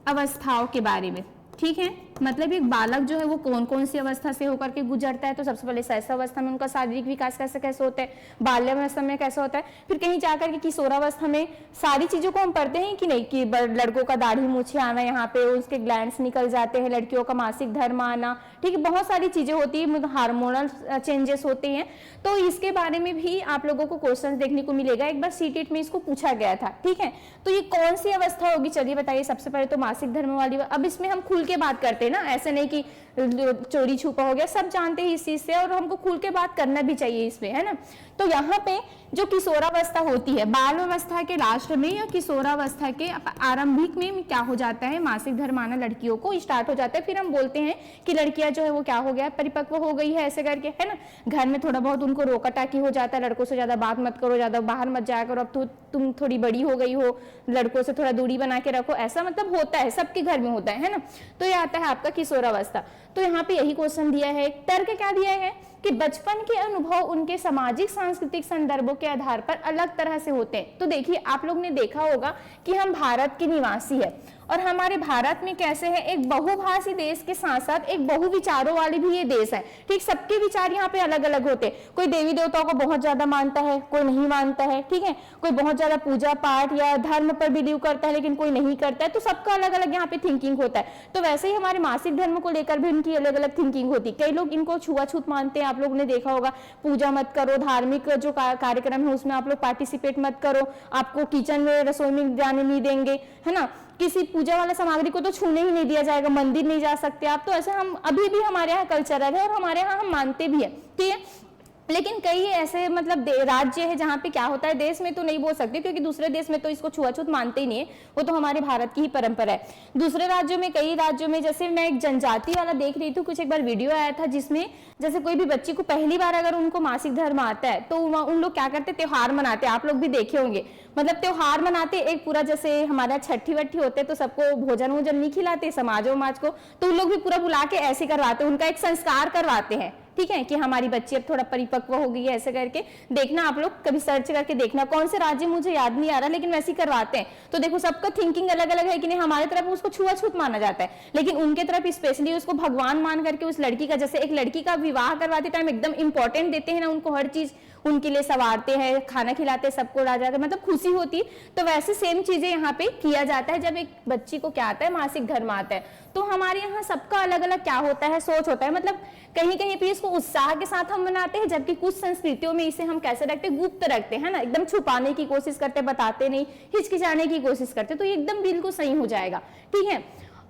अवस्थाओं के बारे में। ठीक है, मतलब एक बालक जो है वो कौन कौन सी अवस्था से होकर के गुजरता है। तो सबसे पहले शैशवावस्था में उनका शारीरिक विकास कैसे होता है, बाल्यावस्था में कैसा होता है, फिर कहीं जाकर के किशोरावस्था में सारी चीजों को हम पढ़ते हैं कि नहीं, कि लड़कों का दाढ़ी मूछे आना, यहाँ पे उसके ग्लैंड्स निकल जाते हैं, लड़कियों का मासिक धर्म आना, ठीक है, बहुत सारी चीजें होती है, हार्मोनल चेंजेस होते हैं। तो इसके बारे में भी आप लोगों को क्वेश्चन देखने को मिलेगा। एक बार सीटेट में इसको पूछा गया था। ठीक है, तो ये कौन सी अवस्था होगी? चलिए बताइए। सबसे पहले तो मासिक धर्म वाली। अब इसमें हम खुल के बात करते हैं ना, ऐसे नहीं कि चोरी छुपा हो गया, सब जानते हैं इस चीज से, और हमको खुल के बात करना भी चाहिए इसमें, है ना। तो यहाँ पे जो किशोरावस्था होती है, बाल अवस्था के लास्ट में या किशोरावस्था के आरंभिक में क्या हो जाता है? मासिक धर्म आना लड़कियों को स्टार्ट हो जाता है। फिर हम बोलते हैं कि लड़कियां जो है वो क्या हो गया? परिपक्व हो गई है, ऐसे करके, है ना। घर में थोड़ा बहुत उनको रोका टाकी हो जाता है, लड़कों से ज्यादा बात मत करो, ज्यादा बाहर मत जाया करो, अब तो तुम थोड़ी बड़ी हो गई हो, लड़कों से थोड़ा दूरी बना के रखो, ऐसा मतलब होता है, सबके घर में होता है ना। तो ये आता है आपका किशोरावस्था। तो यहाँ पे यही क्वेश्चन दिया है। तर्क क्या दिया है कि बचपन के अनुभव उनके सामाजिक सांस्कृतिक संदर्भों के आधार पर अलग तरह से होते हैं। तो देखिए, आप लोग ने देखा होगा कि हम भारत के निवासी है, और हमारे भारत में कैसे है, एक बहुभाषी देश के साथ साथ एक बहुविचारों वाली भी ये देश है। ठीक, सबके विचार यहाँ पे अलग अलग होते हैं। कोई देवी देवताओं को बहुत ज्यादा मानता है, कोई नहीं मानता है, ठीक है, कोई बहुत ज्यादा पूजा पाठ या धर्म पर बिलीव करता है, लेकिन कोई नहीं करता है। तो सबका अलग अलग यहाँ पे थिंकिंग होता है। तो वैसे ही हमारे मासिक धर्म को लेकर भी उनकी अलग अलग थिंकिंग होती है। कई लोग इनको छुआछूत मानते हैं, आप लोगों ने देखा होगा, पूजा मत करो, धार्मिक जो कार्यक्रम है उसमें आप लोग पार्टिसिपेट मत करो, आपको किचन में, रसोई में जाने नहीं देंगे, है ना, किसी पूजा वाला सामग्री को तो छूने ही नहीं दिया जाएगा, मंदिर नहीं जा सकते आप। तो ऐसे हम अभी भी हमारे यहाँ कल्चरल है और हमारे यहाँ हम मानते भी है, ठीक है। लेकिन कई ऐसे मतलब राज्य है जहाँ पे क्या होता है, देश में तो नहीं बोल सकते क्योंकि दूसरे देश में तो इसको छुआछूत मानते ही नहीं है, वो तो हमारे भारत की ही परंपरा है। दूसरे राज्यों में, कई राज्यों में, जैसे मैं एक जनजाति वाला देख रही थी, कुछ एक बार वीडियो आया था जिसमें जैसे कोई भी बच्ची को पहली बार अगर उनको मासिक धर्म आता है तो उन लोग क्या करते, त्योहार मनाते, आप लोग भी देखे होंगे, मतलब त्योहार मनाते एक पूरा, जैसे हमारा छठी वट्ठी होते तो सबको भोजन वोजन नहीं खिलाते समाज को, तो उन लोग भी पूरा बुला के ऐसे करवाते, उनका एक संस्कार करवाते हैं, ठीक है, कि हमारी बच्ची अब थोड़ा परिपक्व हो गई है, ऐसे करके। देखना आप लोग कभी सर्च करके देखना, कौन से राज्य मुझे याद नहीं आ रहा, लेकिन वैसे ही करवाते हैं। तो देखो सबका थिंकिंग अलग अलग है कि नहीं, हमारी तरफ उसको छुआछूत माना जाता है, लेकिन उनके तरफ स्पेशली उसको भगवान मान करके उस लड़की का, जैसे एक लड़की का विवाह करवाते टाइम एकदम इंपॉर्टेंट देते हैं ना, उनको हर चीज उनके लिए संवारते हैं, खाना खिलाते हैं, सबको ला जाकर, मतलब खुशी होती। तो वैसे सेम चीजें यहाँ पे किया जाता है जब एक बच्ची को क्या आता है, मासिक धर्म आता है। तो हमारे यहाँ सबका अलग अलग क्या होता है, सोच होता है, मतलब कहीं कहीं पे इसको उत्साह के साथ हम मनाते हैं, जबकि कुछ संस्कृतियों में इसे हम कैसे रखते हैं, गुप्त रखते हैं ना, एकदम छुपाने की कोशिश करते, बताते नहीं, हिचकिचाने की कोशिश करते। तो ये एकदम बिल्कुल सही हो जाएगा, ठीक है।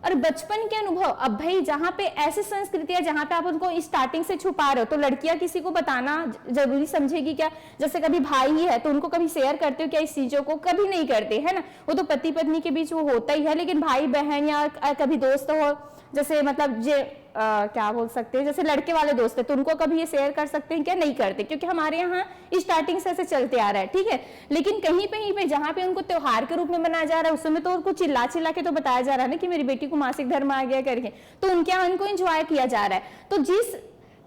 और बचपन के अनुभव, अब भाई जहाँ पे ऐसी संस्कृतियां जहाँ पे आप उनको स्टार्टिंग से छुपा रहे हो, तो लड़कियां किसी को बताना जरूरी समझेगी क्या? जैसे कभी भाई ही है तो उनको कभी शेयर करते हो क्या इस चीजों को? कभी नहीं करते, है ना। वो तो पति पत्नी के बीच वो होता ही है, लेकिन भाई बहन या कभी दोस्त हो, जैसे मतलब क्या बोल सकते हैं, जैसे लड़के वाले दोस्त है तो उनको कभी ये शेयर कर सकते हैं क्या? नहीं करते, क्योंकि हमारे यहाँ स्टार्टिंग से ऐसे चलते आ रहा है, ठीक है। लेकिन कहीं पे जहाँ पे उनको त्योहार के रूप में मनाया जा रहा है, उसमें तो उनको चिल्ला चिल्ला के तो बताया जा रहा है ना कि मेरी बेटी को मासिक धर्म आ गया करके, तो उनके यहाँ उनको एंजॉय किया जा रहा है। तो जिस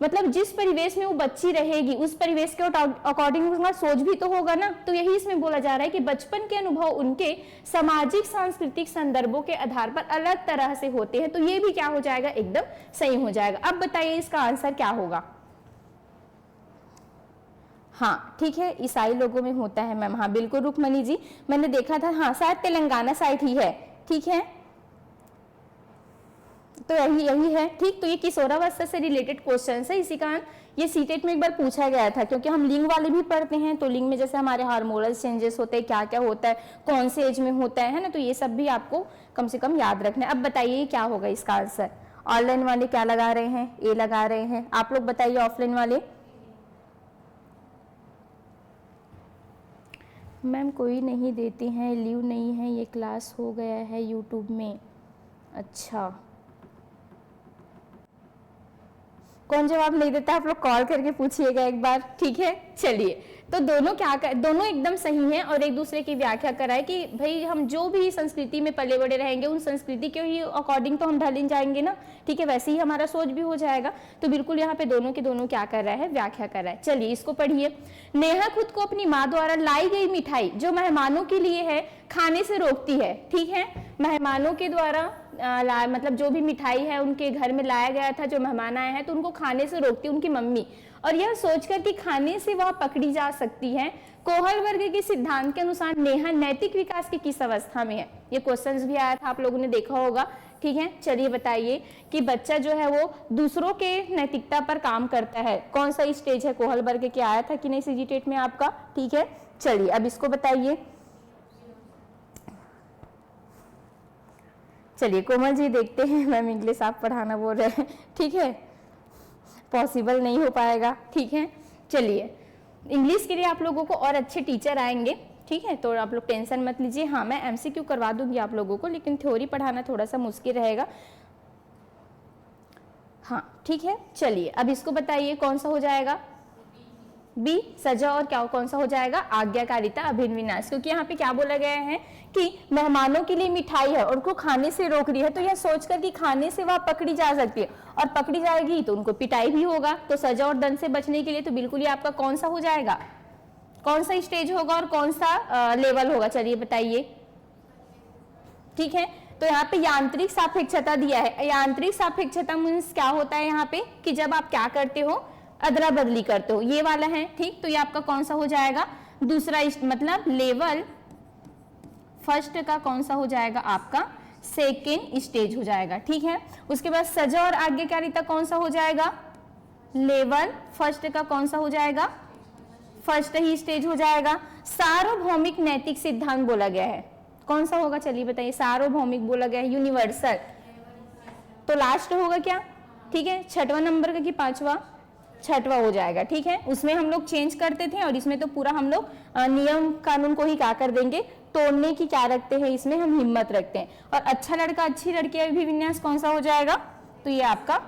मतलब जिस परिवेश में वो बच्ची रहेगी उस परिवेश के अकॉर्डिंग उसका सोच भी तो होगा ना। तो यही इसमें बोला जा रहा है कि बचपन के अनुभव उनके सामाजिक सांस्कृतिक संदर्भों के आधार पर अलग तरह से होते हैं। तो ये भी क्या हो जाएगा, एकदम सही हो जाएगा। अब बताइए इसका आंसर क्या होगा। हाँ ठीक है, ईसाई लोगों में होता है मैम। हाँ बिल्कुल रुकमणी जी, मैंने देखा था, हाँ शायद तेलंगाना साइड ही है। ठीक है, तो यही है। ठीक, तो ये किशोरावस्था से रिलेटेड क्वेश्चन है। इसी कारण ये सीटेट में एक बार पूछा गया था, क्योंकि हम लिंग वाले भी पढ़ते हैं। तो लिंग में जैसे हमारे हार्मोनल चेंजेस होते हैं, क्या क्या होता है, कौन से एज में होता है ना, तो ये सब भी आपको कम से कम याद रखना है। अब बताइए क्या होगा इसका आंसर। ऑनलाइन वाले क्या लगा रहे हैं, ए लगा रहे हैं। आप लोग बताइए ऑफलाइन वाले। मैम कोई नहीं देते हैं, लीव नहीं है, ये क्लास हो गया है यूट्यूब में। अच्छा, कौन जवाब नहीं देता आप लोग कॉल करके पूछिएगा एक बार। ठीक है, चलिए। तो दोनों क्या कर, दोनों एकदम सही हैं और एक दूसरे की व्याख्या कराए कि भाई हम जो भी संस्कृति में पले बड़े रहेंगे उन संस्कृति के ही अकॉर्डिंग तो हम ढल जाएंगे ना। ठीक है, वैसे ही हमारा सोच भी हो जाएगा। तो बिल्कुल यहाँ पे दोनों के दोनों क्या कर रहा है, व्याख्या कर रहा है। चलिए इसको पढ़िए। नेहा खुद को अपनी माँ द्वारा लाई गई मिठाई जो मेहमानों के लिए है खाने से रोकती है। ठीक है, मेहमानों के द्वारा मतलब जो भी मिठाई है उनके घर में लाया गया था, जो मेहमान आए हैं, तो उनको खाने से रोकती उनकी मम्मी, और यह सोचकर कि खाने से वह पकड़ी जा सकती है। कोहल वर्ग के सिद्धांत के अनुसार नेहा नैतिक विकास की किस अवस्था में है। ये क्वेश्चंस भी आया था, आप लोगों ने देखा होगा। ठीक है, चलिए बताइए कि बच्चा जो है वो दूसरों के नैतिकता पर काम करता है, कौन सा स्टेज है। कोहल वर्ग के आया था कि नहीं सीजीटेट में आपका। ठीक है, चलिए अब इसको बताइए। चलिए कोमल जी देखते हैं, मैम इंग्लिश आप पढ़ाना बोल रहे हैं। ठीक है, पॉसिबल नहीं हो पाएगा। ठीक है, चलिए इंग्लिश के लिए आप लोगों को और अच्छे टीचर आएंगे। ठीक है, तो आप लोग टेंशन मत लीजिए। हाँ मैं एमसीक्यू करवा दूंगी आप लोगों को, लेकिन थ्योरी पढ़ाना थोड़ा सा मुश्किल रहेगा। हाँ ठीक है, चलिए अब इसको बताइए कौन सा हो जाएगा। बी सजा, और क्या कौन सा हो जाएगा, आज्ञाकारिता अभिन्न विनाश। क्योंकि यहाँ पे क्या बोला गया है कि मेहमानों के लिए मिठाई है और उनको खाने से रोक रही है, तो यह सोचकर कि खाने से वह पकड़ी जा सकती है और पकड़ी जाएगी तो उनको पिटाई भी होगा। तो सजा और दंड से बचने के लिए तो बिल्कुल ही आपका कौन सा हो जाएगा, कौन सा स्टेज होगा और कौन सा लेवल होगा, चलिए बताइए। ठीक है, तो यहाँ पे यांत्रिक सापेक्षता दिया है। यांत्रिक सापेक्षता मीन्स क्या होता है यहाँ पे कि जब आप क्या करते हो, अदला बदली करते हो, ये वाला है। ठीक, तो ये आपका कौन सा हो जाएगा, दूसरा मतलब लेवल। फर्स्ट का कौन सा हो जाएगा आपका, सेकेंड स्टेज हो जाएगा। ठीक है, उसके बाद सजा और आज्ञाकारिता कौन सा हो जाएगा, लेवल फर्स्ट का कौन सा हो जाएगा, फर्स्ट ही स्टेज हो जाएगा। सार्वभौमिक नैतिक सिद्धांत बोला गया है, कौन सा होगा, चलिए बताइए। सार्वभौमिक बोला गया है, यूनिवर्सल, तो लास्ट होगा क्या। ठीक है, छठवां नंबर का कि पांचवा, छठवा हो जाएगा। ठीक है, उसमें हम लोग चेंज करते थे और इसमें तो पूरा हम लोग नियम कानून को ही क्या कर देंगे, तोड़ने की क्या रखते हैं, इसमें हम हिम्मत रखते हैं। और अच्छा लड़का अच्छी लड़की भी विन्यास कौन सा हो जाएगा, तो ये आपका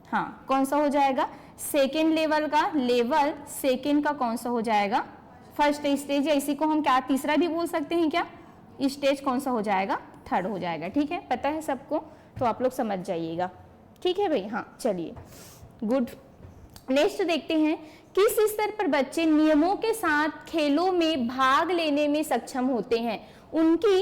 हाँ कौन सा हो जाएगा, सेकेंड लेवल का, लेवल सेकेंड का कौन सा हो जाएगा, फर्स्ट स्टेज, या इसी को हम क्या तीसरा भी बोल सकते हैं क्या, स्टेज कौन सा हो जाएगा, थर्ड हो जाएगा। ठीक है, पता है सबको, तो आप लोग समझ जाइएगा। ठीक है भाई, हाँ चलिए गुड। नेक्स्ट देखते हैं, किस स्तर पर बच्चे नियमों के साथ खेलों में भाग लेने में सक्षम होते हैं। उनकी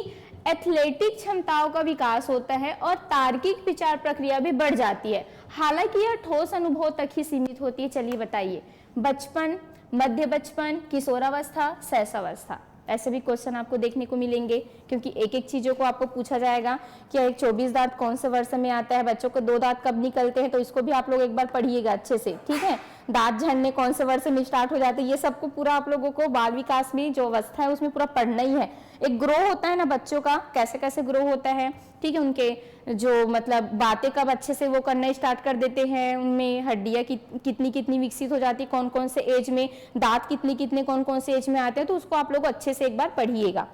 एथलेटिक क्षमताओं का विकास होता है और तार्किक विचार प्रक्रिया भी बढ़ जाती है। हालांकि यह ठोस अनुभव तक ही सीमित होती है। चलिए बताइए, बचपन, मध्य बचपन, किशोरावस्था, शैशवावस्था, ऐसे भी क्वेश्चन आपको देखने को मिलेंगे, क्योंकि एक एक चीजों को आपको पूछा जाएगा कि एक 24 दांत कौन से वर्ष में आता है, बच्चों को 2 दांत कब निकलते हैं, तो इसको भी आप लोग एक बार पढ़िएगा अच्छे से। ठीक है, दांत झड़ने कौन से वर्ष में स्टार्ट हो जाते हैं, ये सबको पूरा आप लोगों को बाल विकास में जो अवस्था है उसमें पूरा पढ़ना ही है। एक ग्रो होता है ना बच्चों का, कैसे कैसे ग्रो होता है। ठीक है, उनके जो मतलब बातें कब अच्छे से वो करना स्टार्ट कर देते हैं, उनमें हड्डियां कितनी कितनी विकसित हो जाती है, कौन कौन से एज में, दांत कितने कितने कौन कौन से एज में आते हैं, तो उसको आप लोग अच्छे से एक बार पढ़िएगा।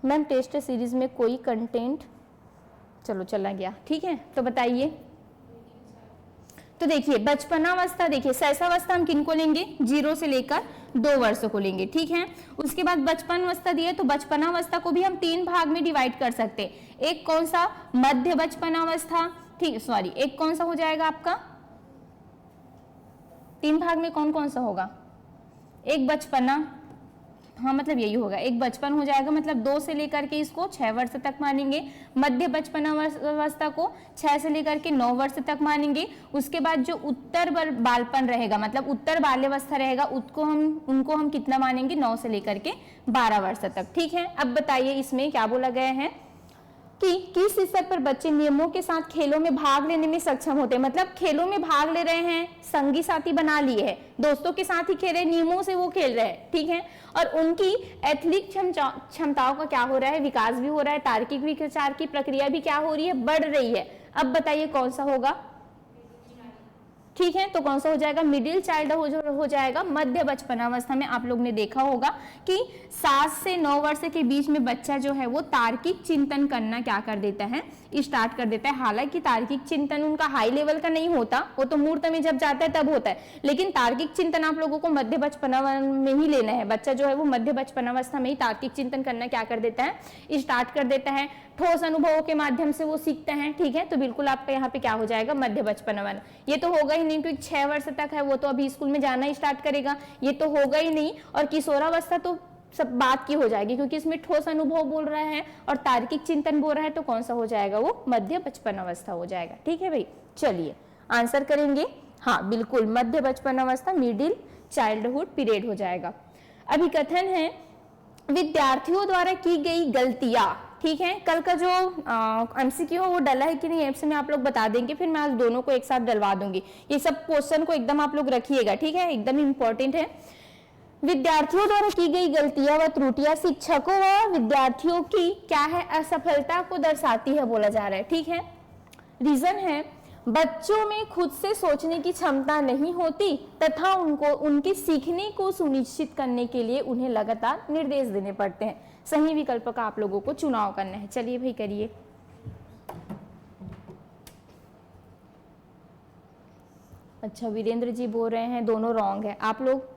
मैम टेस्ट सीरीज में कोई कंटेंट चलो चला गया। ठीक है, तो बताइए। तो देखिए बचपनावस्था, देखिए शैशवावस्था हम किनको लेंगे, 0 से लेकर 2 वर्षों को लेंगे। ठीक है, उसके बाद बचपन अवस्था दी है, तो बचपनावस्था को भी हम 3 भाग में डिवाइड कर सकते हैं। एक कौन सा, मध्य बचपनावस्था, ठीक, सॉरी, एक कौन सा हो जाएगा आपका, 3 भाग में कौन कौन सा होगा, एक बचपना, हाँ मतलब यही होगा, एक बचपन हो जाएगा, मतलब 2 से लेकर के इसको 6 वर्ष तक मानेंगे, मध्य बचपनावस्था को 6 से लेकर के 9 वर्ष तक मानेंगे। उसके बाद जो उत्तर बालपन रहेगा, मतलब उत्तर बाल्यावस्था रहेगा, उनको हम कितना मानेंगे, 9 से लेकर के 12 वर्ष तक। ठीक है, अब बताइए इसमें क्या बोला गया है कि किस स्तर पर बच्चे नियमों के साथ खेलों में भाग लेने में सक्षम होते हैं। मतलब खेलों में भाग ले रहे हैं, संगी साथी बना लिए हैं, दोस्तों के साथ ही खेल रहे हैं, नियमों से वो खेल रहे हैं, ठीक है, और उनकी एथलिक क्षमताओं का क्या हो रहा है, विकास भी हो रहा है, तार्किक विचार की प्रक्रिया भी क्या हो रही है, बढ़ रही है। अब बताइए कौन सा होगा, ठीक है, तो कौन सा हो जाएगा, मिडिल चाइल्ड हो जाएगा। मध्य बचपनावस्था में आप लोग ने देखा होगा कि 7 से 9 वर्ष के बीच में बच्चा जो है वो तार्किक चिंतन करना क्या कर देता है, स्टार्ट कर देता है। हालांकि तार्किक चिंतन उनका हाई लेवल का नहीं होता, वो तो मूर्त में जब जाता है तब होता है, लेकिन तार्किक चिंतन आप लोगों को मध्य बचपनावस्था में ही लेना है। बच्चा जो है वो मध्य बचपनावस्था में ही तार्किक चिंतन करना क्या कर देता है, स्टार्ट कर देता है। ठोस अनुभवों के माध्यम से वो सीखते हैं, ठीक है, तो बिल्कुल आपका यहाँ पे क्या हो जाएगा, मध्य बचपनावस्था। ये तो होगा ही नहीं क्योंकि 6 वर्ष तक है, वो तो अभी स्कूल में जाना ही स्टार्ट करेगा, ये तो होगा ही नहीं। और किशोरावस्था तो सब बात की हो जाएगी क्योंकि इसमें ठोस अनुभव बोल रहा है और तार्किक चिंतन बोल रहा है, तो कौन सा हो जाएगा, वो मध्य बचपनावस्था हो जाएगा। ठीक है भाई, चलिए आंसर करेंगे, हाँ बिल्कुल मध्य बचपनावस्था, मिडिल चाइल्डहुड पीरियड हो जाएगा। अभी कथन है विद्यार्थियों द्वारा की गई गलतियां, ठीक है, कल का जो एमसीक्यू वो डला है कि नहीं ऐप से मैं आप लोग बता देंगे, फिर मैं आज दोनों को एक साथ डलवा दूंगी। ये सब क्वेश्चन को एकदम आप लोग रखिएगा, ठीक है, एकदम इंपॉर्टेंट है। विद्यार्थियों द्वारा की गई गलतियां व त्रुटियां शिक्षकों व विद्यार्थियों की क्या है, असफलता को दर्शाती है बोला जा रहा है, ठीक है। रीजन है बच्चों में खुद से सोचने की क्षमता नहीं होती तथा उनको उनके सीखने को सुनिश्चित करने के लिए उन्हें लगातार निर्देश देने पड़ते हैं। सही विकल्प का आप लोगों को चुनाव करना है। चलिए भाई करिए। अच्छा वीरेंद्र जी बोल रहे हैं दोनों रॉन्ग है, आप लोग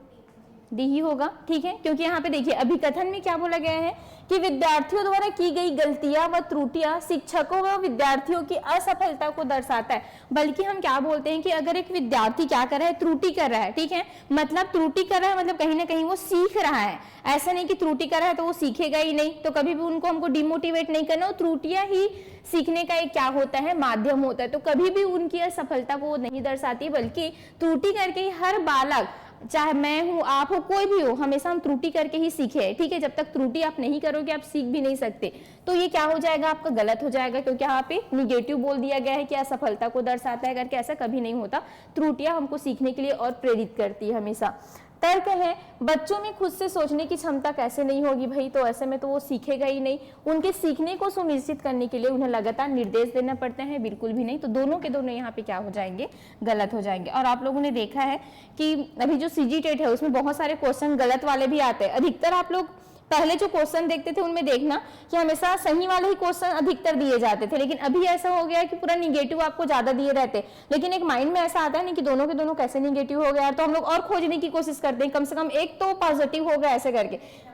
डी ही होगा, ठीक है, क्योंकि यहाँ पे देखिए अभिकथन में क्या बोला गया है कि विद्यार्थियों द्वारा की गई गलतियां व त्रुटियां शिक्षकों व विद्यार्थियों की असफलता को दर्शाता है। बल्कि हम क्या बोलते हैं कि अगर एक विद्यार्थी क्या कर रहा है, त्रुटि कर रहा है, ठीक है, मतलब त्रुटि कर रहा है मतलब कहीं ना कहीं वो सीख रहा है। ऐसा नहीं कि त्रुटि कर रहा है तो वो सीखेगा ही नहीं, तो कभी भी उनको हमको डिमोटिवेट नहीं करना। त्रुटियां ही सीखने का एक क्या होता है, माध्यम होता है, तो कभी भी उनकी असफलता को नहीं दर्शाती, बल्कि त्रुटि करके ही हर बालक, चाहे मैं हूं आप हो कोई भी हो, हमेशा हम त्रुटि करके ही सीखे, ठीक है। जब तक त्रुटि आप नहीं करोगे आप सीख भी नहीं सकते। तो ये क्या हो जाएगा, आपका गलत हो जाएगा, क्योंकि यहाँ पे निगेटिव बोल दिया गया है कि असफलता को दर्शाता है करके, ऐसा कभी नहीं होता। त्रुटियां हमको सीखने के लिए और प्रेरित करती है हमेशा। तर्क है बच्चों में खुद से सोचने की क्षमता कैसे नहीं होगी भाई, तो ऐसे में तो वो सीखेगा ही नहीं। उनके सीखने को सुनिश्चित करने के लिए उन्हें लगातार निर्देश देना पड़ते हैं, बिल्कुल भी नहीं। तो दोनों के दोनों यहाँ पे क्या हो जाएंगे, गलत हो जाएंगे। और आप लोगों ने देखा है कि अभी जो सीजी टेट है उसमें बहुत सारे क्वेश्चन गलत वाले भी आते हैं। अधिकतर आप लोग पहले जो क्वेश्चन देखते थे उनमें देखना कि हमेशा सही वाले ही क्वेश्चन अधिकतर दिए जाते थे, लेकिन अभी ऐसा हो गया है कि पूरा निगेटिव आपको ज्यादा दिए रहते। लेकिन एक माइंड में ऐसा आता है नहीं कि दोनों के दोनों कैसे निगेटिव हो गया यार, तो हम लोग और खोजने की कोशिश करते हैं, कम से कम एक तो पॉजिटिव होगा ऐसे करके।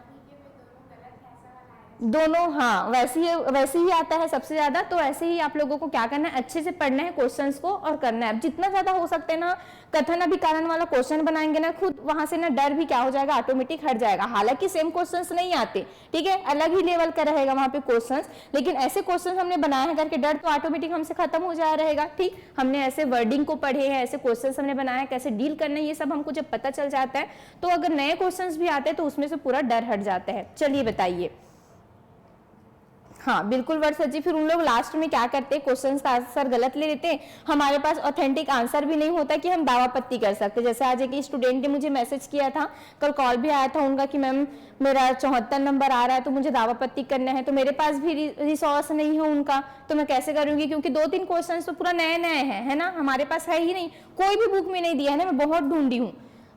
दोनों हाँ वैसे ही आता है सबसे ज्यादा। तो ऐसे ही आप लोगों को क्या करना है, अच्छे से पढ़ना है क्वेश्चंस को और करना है। जितना ज्यादा हो सकते हैं ना कथन अभिकरण वाला क्वेश्चन बनाएंगे ना, खुद वहां से ना डर भी क्या हो जाएगा, ऑटोमेटिक हट जाएगा। हालांकि सेम क्वेश्चंस नहीं आते, ठीक है, अलग ही लेवल का रहेगा वहां पे क्वेश्चंस, लेकिन ऐसे क्वेश्चंस हमने बनाए हैं करके डर तो ऑटोमेटिक हमसे खत्म हो जा रहेगा। ठीक, हमने ऐसे वर्डिंग को पढ़े हैं, ऐसे क्वेश्चंस हमने बनाए, कैसे डील करना है, ये सब हमको जब पता चल जाता है तो अगर नए क्वेश्चंस भी आते हैं तो उसमें से पूरा डर हट जाता है। चलिए बताइए। हाँ बिल्कुल वर्षा जी, फिर उन लोग लास्ट में क्या करते हैं, क्वेश्चन का आंसर गलत ले लेते हैं। हमारे पास ऑथेंटिक आंसर भी नहीं होता कि हम दावापत्ती कर सकते। जैसे आज एक स्टूडेंट ने मुझे मैसेज किया था, कल कॉल भी आया था उनका कि मैम मेरा 74 नंबर आ रहा है तो मुझे दावापत्ती करना है, तो मेरे पास भी रिसोर्स नहीं है उनका, तो मैं कैसे करूंगी, क्योंकि 2-3 क्वेश्चन तो पूरा नए नए हैं, है ना, हमारे पास है ही नहीं, कोई भी बुक में नहीं दिया है ना, मैं बहुत ढूंढी हूँ।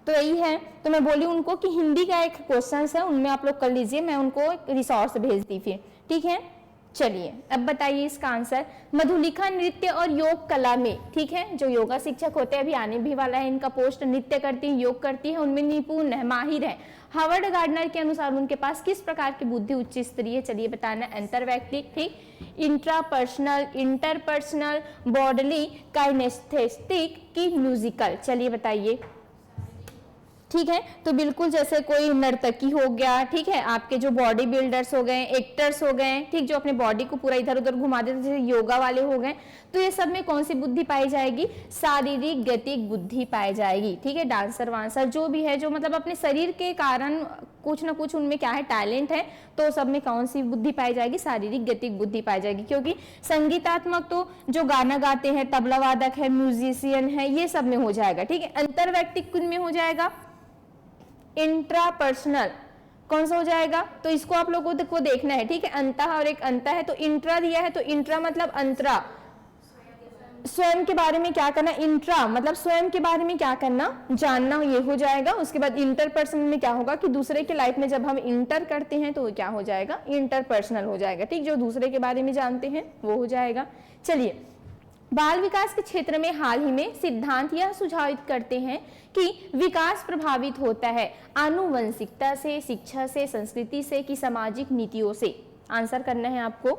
तो यही है, तो मैं बोली उनको कि हिंदी का एक क्वेश्चन है उनमें आप लोग कर लीजिए, मैं उनको एक रिसोर्स भेज दी फिर, ठीक है। चलिए अब बताइए इसका आंसर। मधुलिका नृत्य और योग कला में, ठीक है, जो योगा शिक्षक होते हैं, अभी आने भी वाला है इनका पोस्ट, नृत्य करती है, योग करती है, उनमें निपुण है, माहिर है। हार्वर्ड गार्डनर के अनुसार उनके पास किस प्रकार की बुद्धि उच्च स्तरीय, चलिए बताना। अंतरवैयक्तिक, ठीक, इंट्रापर्सनल, इंटरपर्सनल, बॉडली, काइनेस्थेटिक की म्यूजिकल, चलिए बताइए। ठीक है, तो बिल्कुल जैसे कोई नर्तकी हो गया, ठीक है, आपके जो बॉडी बिल्डर्स हो गए, एक्टर्स हो गए, ठीक, जो अपने बॉडी को पूरा इधर उधर घुमा देते, जैसे योगा वाले हो गए, तो ये सब में कौन सी बुद्धि पाई जाएगी? शारीरिक गतिक बुद्धि पाई जाएगी। ठीक है, डांसर वांसर जो भी है, जो मतलब अपने शरीर के कारण कुछ ना कुछ उनमें क्या है, टैलेंट है, तो सब में कौन सी बुद्धि पाई जाएगी? शारीरिक गतिक बुद्धि पाई जाएगी। क्योंकि संगीतात्मक तो जो गाना गाते हैं, तबला वादक है, म्यूजिशियन है, ये सब में हो जाएगा। ठीक है, अंतरवैयक्तिक किन में हो जाएगा? इंट्रापर्सनल कौन सा हो जाएगा? तो इसको आप लोगों को देखना है। ठीक है, अंतः और एक अंत है, तो इंट्रा दिया है, तो इंट्रा मतलब अंतरा, स्वयं के बारे में क्या करना, इंट्रा मतलब स्वयं के बारे में क्या करना, जानना, ये हो जाएगा। उसके बाद इंटरपर्सनल में क्या होगा कि दूसरे के लाइफ में जब हम इंटर करते हैं तो क्या हो जाएगा? इंटरपर्सनल हो जाएगा। ठीक, जो दूसरे के बारे में जानते हैं वो हो जाएगा। चलिए, बाल विकास के क्षेत्र में हाल ही में सिद्धांत यह सुझावित करते हैं कि विकास प्रभावित होता है आनुवंशिकता से, शिक्षा से, संस्कृति से कि सामाजिक नीतियों से। आंसर करना है आपको।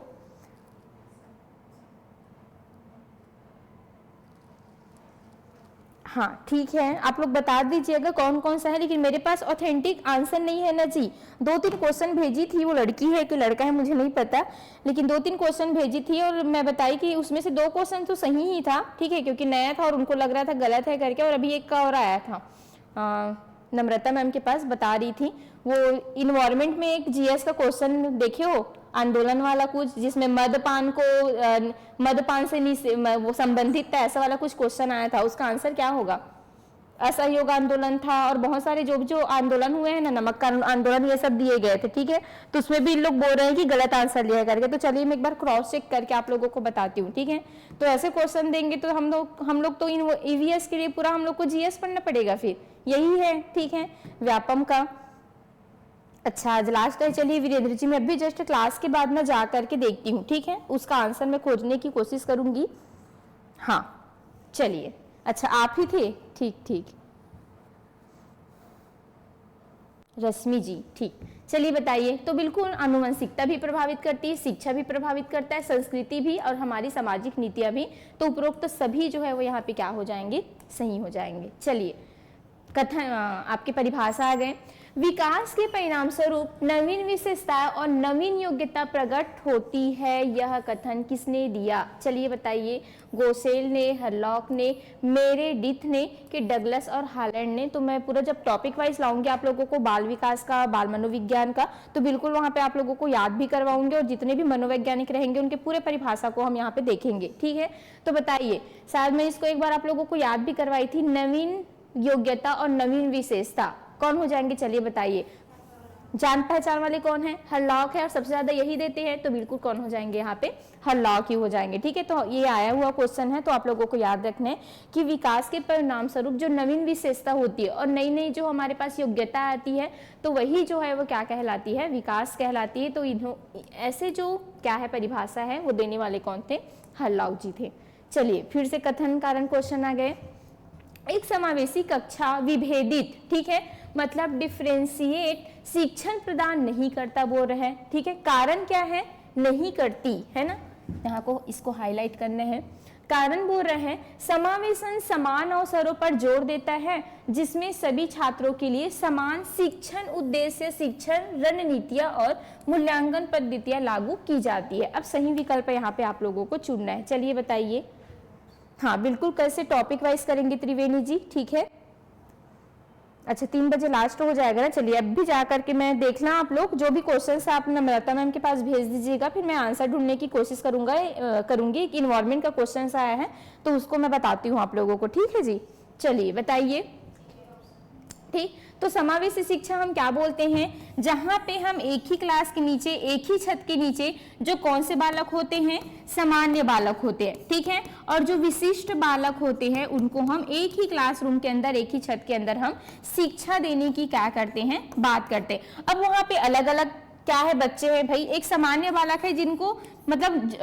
हाँ ठीक है, आप लोग बता दीजिएगा कौन कौन सा है, लेकिन मेरे पास ऑथेंटिक आंसर नहीं है ना जी। 2-3 क्वेश्चन भेजी थी, वो लड़की है कि लड़का है मुझे नहीं पता, लेकिन 2-3 क्वेश्चन भेजी थी और मैं बताई कि उसमें से 2 क्वेश्चन तो सही ही था। ठीक है, क्योंकि नया था और उनको लग रहा था गलत है करके, और अभी एक का और आया था। नम्रता मैम के पास बता रही थी, वो इन्वायरमेंट में एक जीएस का क्वेश्चन देखे हो, आंदोलन वाला कुछ, जिसमें मदपान से वो संबंधित था, ऐसा वाला कुछ क्वेश्चन आया था। उसका आंसर क्या होगा? असहयोग आंदोलन था, और बहुत सारे जो आंदोलन हुए हैं ना, नमक का आंदोलन, ये सब दिए गए थे। ठीक है, तो उसमें भी इन लोग बोल रहे हैं कि गलत आंसर लिया करके, तो चलिए मैं एक बार क्रॉस चेक करके आप लोगों को बताती हूँ। ठीक है, तो ऐसे क्वेश्चन देंगे तो हम लोग तो ईवीएस के लिए पूरा हम लोग को जीएस पढ़ना पड़ेगा, फिर यही है। ठीक है, व्यापम का। अच्छा, आज लास्ट है। चलिए वीरेंद्र जी, मैं अभी जस्ट क्लास के बाद में जा करके देखती हूँ। ठीक है, उसका आंसर मैं खोजने की कोशिश करूंगी। हाँ चलिए, अच्छा आप ही थे, ठीक, रश्मि जी, ठीक। चलिए बताइए, तो बिल्कुल आनुवंशिकता भी प्रभावित करती है, शिक्षा भी प्रभावित करता है, संस्कृति भी, और हमारी सामाजिक नीतियां भी। तो उपरोक्त सभी जो है वो यहाँ पे क्या हो जाएंगे? सही हो जाएंगे। चलिए, कथन आपके परिभाषा आ गए। विकास के परिणाम स्वरूप नवीन विशेषताएं और नवीन योग्यता प्रकट होती है, यह कथन किसने दिया? चलिए बताइए। गोसेल ने, हरलॉक ने, मेरेडिथ ने, कि डगलस और हालैंड ने। तो मैं पूरा जब टॉपिक वाइज लाऊंगी आप लोगों को बाल विकास का, बाल मनोविज्ञान का, तो बिल्कुल वहां पे आप लोगों को याद भी करवाऊंगे, और जितने भी मनोवैज्ञानिक रहेंगे उनके पूरे परिभाषा को हम यहाँ पे देखेंगे। ठीक है, तो बताइए, शायद मैं इसको एक बार आप लोगों को याद भी करवाई थी। नवीन योग्यता और नवीन विशेषता कौन हो जाएंगे? चलिए बताइए। जान पहचान वाले कौन है? हरलॉक है, और सबसे ज्यादा यही देते हैं, तो बिल्कुल कौन हो जाएंगे यहाँ पे? हरलॉक ही हो जाएंगे। ठीक है, तो ये आया हुआ क्वेश्चन है, तो आप लोगों को याद रखना है कि विकास के परिणाम स्वरूप जो नवीन विशेषता होती है और नई नई जो हमारे पास योग्यता आती है, तो वही जो है वो क्या कहलाती है? विकास कहलाती है। तो ऐसे जो क्या है परिभाषा है वो देने वाले कौन थे? हरलॉक जी थे। चलिए फिर से कथन कारण क्वेश्चन आ गए। एक समावेशी कक्षा विभेदित, ठीक है, मतलब डिफरेंशिएट शिक्षण प्रदान नहीं करता बोल रहे हैं। ठीक है, कारण क्या है? नहीं करती, है ना, यहाँ को इसको हाईलाइट करने हैं। कारण बोल रहे हैं समावेशन समान अवसरों पर जोर देता है, जिसमें सभी छात्रों के लिए समान शिक्षण उद्देश्य, शिक्षण रणनीतियां और मूल्यांकन पद्धतियां लागू की जाती है। अब सही विकल्प यहाँ पे आप लोगों को चुनना है। चलिए बताइए। हाँ बिल्कुल, कैसे टॉपिक वाइज करेंगे त्रिवेणी जी? ठीक है, अच्छा 3 बजे लास्ट हो जाएगा ना। चलिए अब भी जा करके मैं देखना, आप लोग जो भी क्वेश्चंस आप नम्रता मैम के पास भेज दीजिएगा, फिर मैं आंसर ढूंढने की कोशिश करूंगी। एक इन्वायरमेंट का क्वेश्चन आया है तो उसको मैं बताती हूँ आप लोगों को। ठीक है जी, चलिए बताइए। ठीक, तो समावेशी शिक्षा हम क्या बोलते हैं? जहां पे हम एक ही क्लास के नीचे, एक ही छत के नीचे जो कौन से बालक होते हैं? सामान्य बालक होते हैं। ठीक है, और जो विशिष्ट बालक होते हैं उनको हम एक ही क्लासरूम के अंदर, एक ही छत के अंदर हम शिक्षा देने की क्या करते हैं? बात करते हैं। अब वहां पे अलग अलग क्या है, बच्चे हैं भाई, एक सामान्य बालक है जिनको मतलब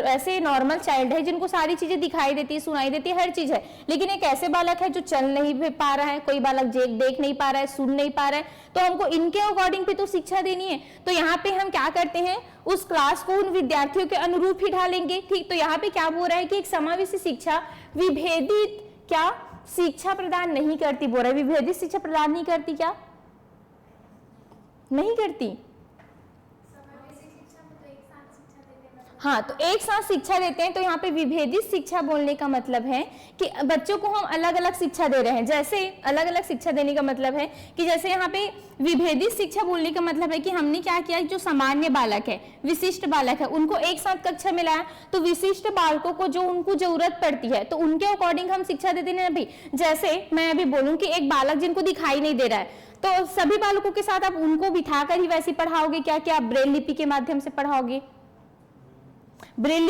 ऐसे नॉर्मल चाइल्ड है जिनको सारी चीजें दिखाई देती है, सुनाई देती है, हर चीज है। लेकिन एक ऐसे बालक है जो चल नहीं पा रहा है, कोई बालक देख नहीं पा रहा है, सुन नहीं पा रहा है, तो हमको इनके अकॉर्डिंग पे तो शिक्षा देनी है। तो यहाँ पे हम क्या करते हैं, उस क्लास को उन विद्यार्थियों के अनुरूप ही ढालेंगे। ठीक, तो यहाँ पे क्या बोल रहा है कि एक समावेशी शिक्षा विभेदित क्या शिक्षा प्रदान नहीं करती, बोल रहा है विभेदित शिक्षा प्रदान नहीं करती, क्या नहीं करती? हाँ, तो एक साथ शिक्षा देते हैं। तो यहाँ पे विभेदित शिक्षा बोलने का मतलब है कि बच्चों को हम अलग अलग शिक्षा दे रहे हैं। जैसे अलग अलग शिक्षा देने का मतलब है कि जैसे यहाँ पे विभेदित शिक्षा बोलने का मतलब है कि हमने क्या किया, जो सामान्य बालक है, विशिष्ट बालक है, उनको एक साथ कक्षा में लाया। तो विशिष्ट बालकों को जो उनको जरूरत पड़ती है तो उनके अकॉर्डिंग हम शिक्षा देते हैं अभी। जैसे मैं अभी बोलूँ कि एक बालक जिनको दिखाई नहीं दे रहा है, तो सभी बालकों के साथ आप उनको बिठाकर ही वैसे पढ़ाओगे क्या? क्या आप ब्रेल लिपि के माध्यम से पढ़ाओगे? ब्रेल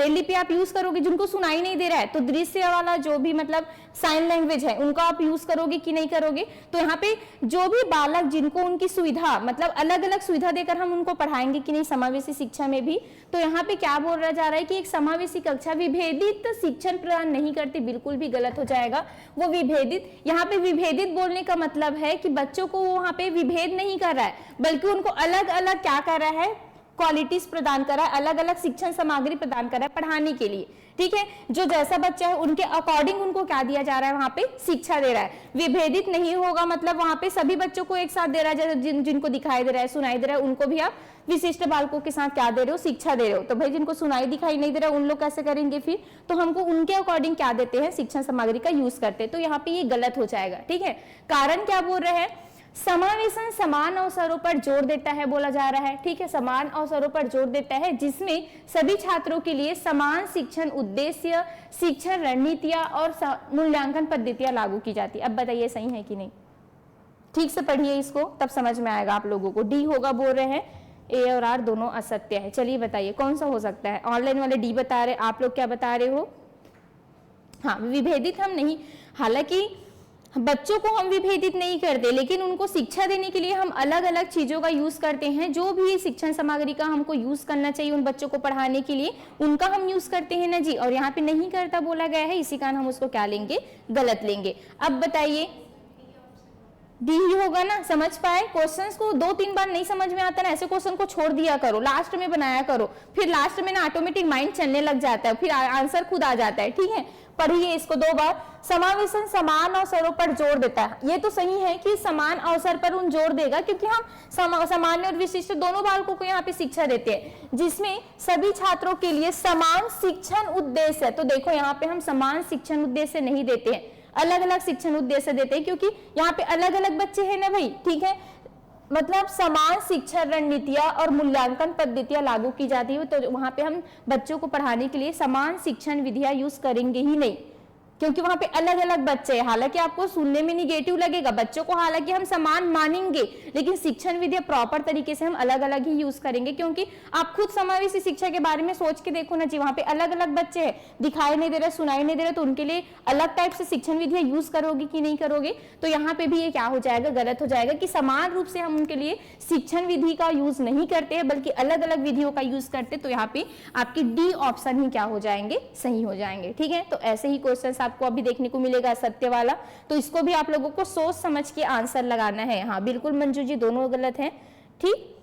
लिपि आप यूज करोगे? जिनको सुनाई नहीं दे रहा है तो दृश्य वाला जो भी मतलब साइन लैंग्वेज है उनका आप यूज करोगे कि नहीं करोगे? तो यहाँ पे जो भी बालक जिनको उनकी सुविधा मतलब अलग अलग सुविधा देकर हम उनको पढ़ाएंगे कि नहीं समावेशी शिक्षा में भी। तो यहाँ पे क्या बोल रहा जा रहा है कि एक समावेशी कक्षा विभेदित शिक्षण प्रदान नहीं करती, बिल्कुल भी गलत हो जाएगा। वो विभेदित, यहाँ पे विभेदित बोलने का मतलब है कि बच्चों को वहां पे विभेद नहीं कर रहा है, बल्कि उनको अलग अलग क्या कर रहा है, क्वालिटीज प्रदान कर रहा है, अलग अलग शिक्षण सामग्री प्रदान कर रहा है पढ़ाने के लिए। ठीक है, जो जैसा बच्चा है उनके अकॉर्डिंग उनको क्या दिया जा रहा है, वहां पे शिक्षा दे रहा है। विभेदित नहीं होगा मतलब वहां पे सभी बच्चों को एक साथ दे रहा है, जिनको दिखाई दे रहा है, सुनाई दे रहा है, उनको भी आप विशिष्ट बालकों के साथ क्या दे रहे हो, शिक्षा दे रहे हो। तो भाई जिनको सुनाई दिखाई नहीं दे रहा है उन लोग कैसे करेंगे फिर? तो हमको उनके अकॉर्डिंग क्या देते हैं, शिक्षण सामग्री का यूज करते हैं। तो यहाँ पे ये गलत हो जाएगा। ठीक है, कारण क्या बोल रहे हैं, समावेशन समान अवसरों पर जोर देता है बोला जा रहा है। ठीक है, समान अवसरों पर जोर देता है जिसमें सभी छात्रों के लिए समान शिक्षण उद्देश्य, शिक्षण रणनीतियां और मूल्यांकन पद्धतियां लागू की जाती है। अब बताइए सही है कि नहीं? ठीक से पढ़िए इसको, तब समझ में आएगा आप लोगों को। डी होगा बोल रहे हैं, ए और आर दोनों असत्य है। चलिए बताइए कौन सा हो सकता है? ऑनलाइन वाले डी बता रहे, आप लोग क्या बता रहे हो? हाँ, विभेदित हम नहीं, हालांकि बच्चों को हम विभेदित नहीं करते, लेकिन उनको शिक्षा देने के लिए हम अलग अलग चीजों का यूज करते हैं। जो भी शिक्षण सामग्री का हमको यूज करना चाहिए उन बच्चों को पढ़ाने के लिए, उनका हम यूज करते हैं ना जी। और यहाँ पे नहीं करता बोला गया है, इसी कारण हम उसको क्या लेंगे, गलत लेंगे। अब बताइए, डी ही होगा ना? समझ पाए? क्वेश्चंस को 2-3 बार नहीं समझ में आता ना, ऐसे क्वेश्चन को छोड़ दिया करो, लास्ट में बनाया करो, फिर लास्ट में ना ऑटोमेटिक माइंड चलने लग जाता है, फिर आंसर खुद आ जाता है। ठीक है, पढ़िए इसको 2 बार। समावेशन समान अवसरों पर जोर देता है, ये तो सही है कि समान अवसर पर उन जोर देगा, क्योंकि हम सामान्य और विशिष्ट दोनों बालकों को यहाँ पे शिक्षा देते हैं जिसमें सभी छात्रों के लिए समान शिक्षण उद्देश्य है। तो देखो यहाँ पे हम समान शिक्षण उद्देश्य नहीं देते हैं, अलग अलग शिक्षण उद्देश्य देते हैं, क्योंकि यहाँ पे अलग अलग बच्चे हैं ना भाई। ठीक है, मतलब समान शिक्षण रणनीतियां और मूल्यांकन पद्धतियां लागू की जाती है। तो वहां पे हम बच्चों को पढ़ाने के लिए समान शिक्षण विधियां यूज करेंगे ही नहीं, क्योंकि वहां पे अलग अलग बच्चे हैं। हालांकि आपको सुनने में निगेटिव लगेगा, बच्चों को हालांकि हम समान मानेंगे, लेकिन शिक्षण विधियां प्रॉपर तरीके से हम अलग अलग ही यूज करेंगे। क्योंकि आप खुद समावेशी शिक्षा के बारे में सोच के देखो ना जी, वहां पे अलग अलग बच्चे हैं, दिखाई नहीं दे रहे, सुनाई नहीं दे रहे, तो उनके लिए अलग टाइप से शिक्षण विधियां यूज करोगे कि नहीं करोगे? तो यहाँ पे भी ये क्या हो जाएगा, गलत हो जाएगा कि समान रूप से हम उनके लिए शिक्षण विधि का यूज नहीं करते हैं, बल्कि अलग अलग विधियों का यूज करते। तो यहाँ पे आपकी डी ऑप्शन ही क्या हो जाएंगे, सही हो जाएंगे। ठीक है, तो ऐसे ही क्वेश्चन आपको अभी देखने को मिलेगा सत्य वाला, तो इसको भी आप लोगों को सोच समझ के आंसर लगाना है। हाँ बिल्कुल मंजू जी, दोनों गलत हैं। ठीक,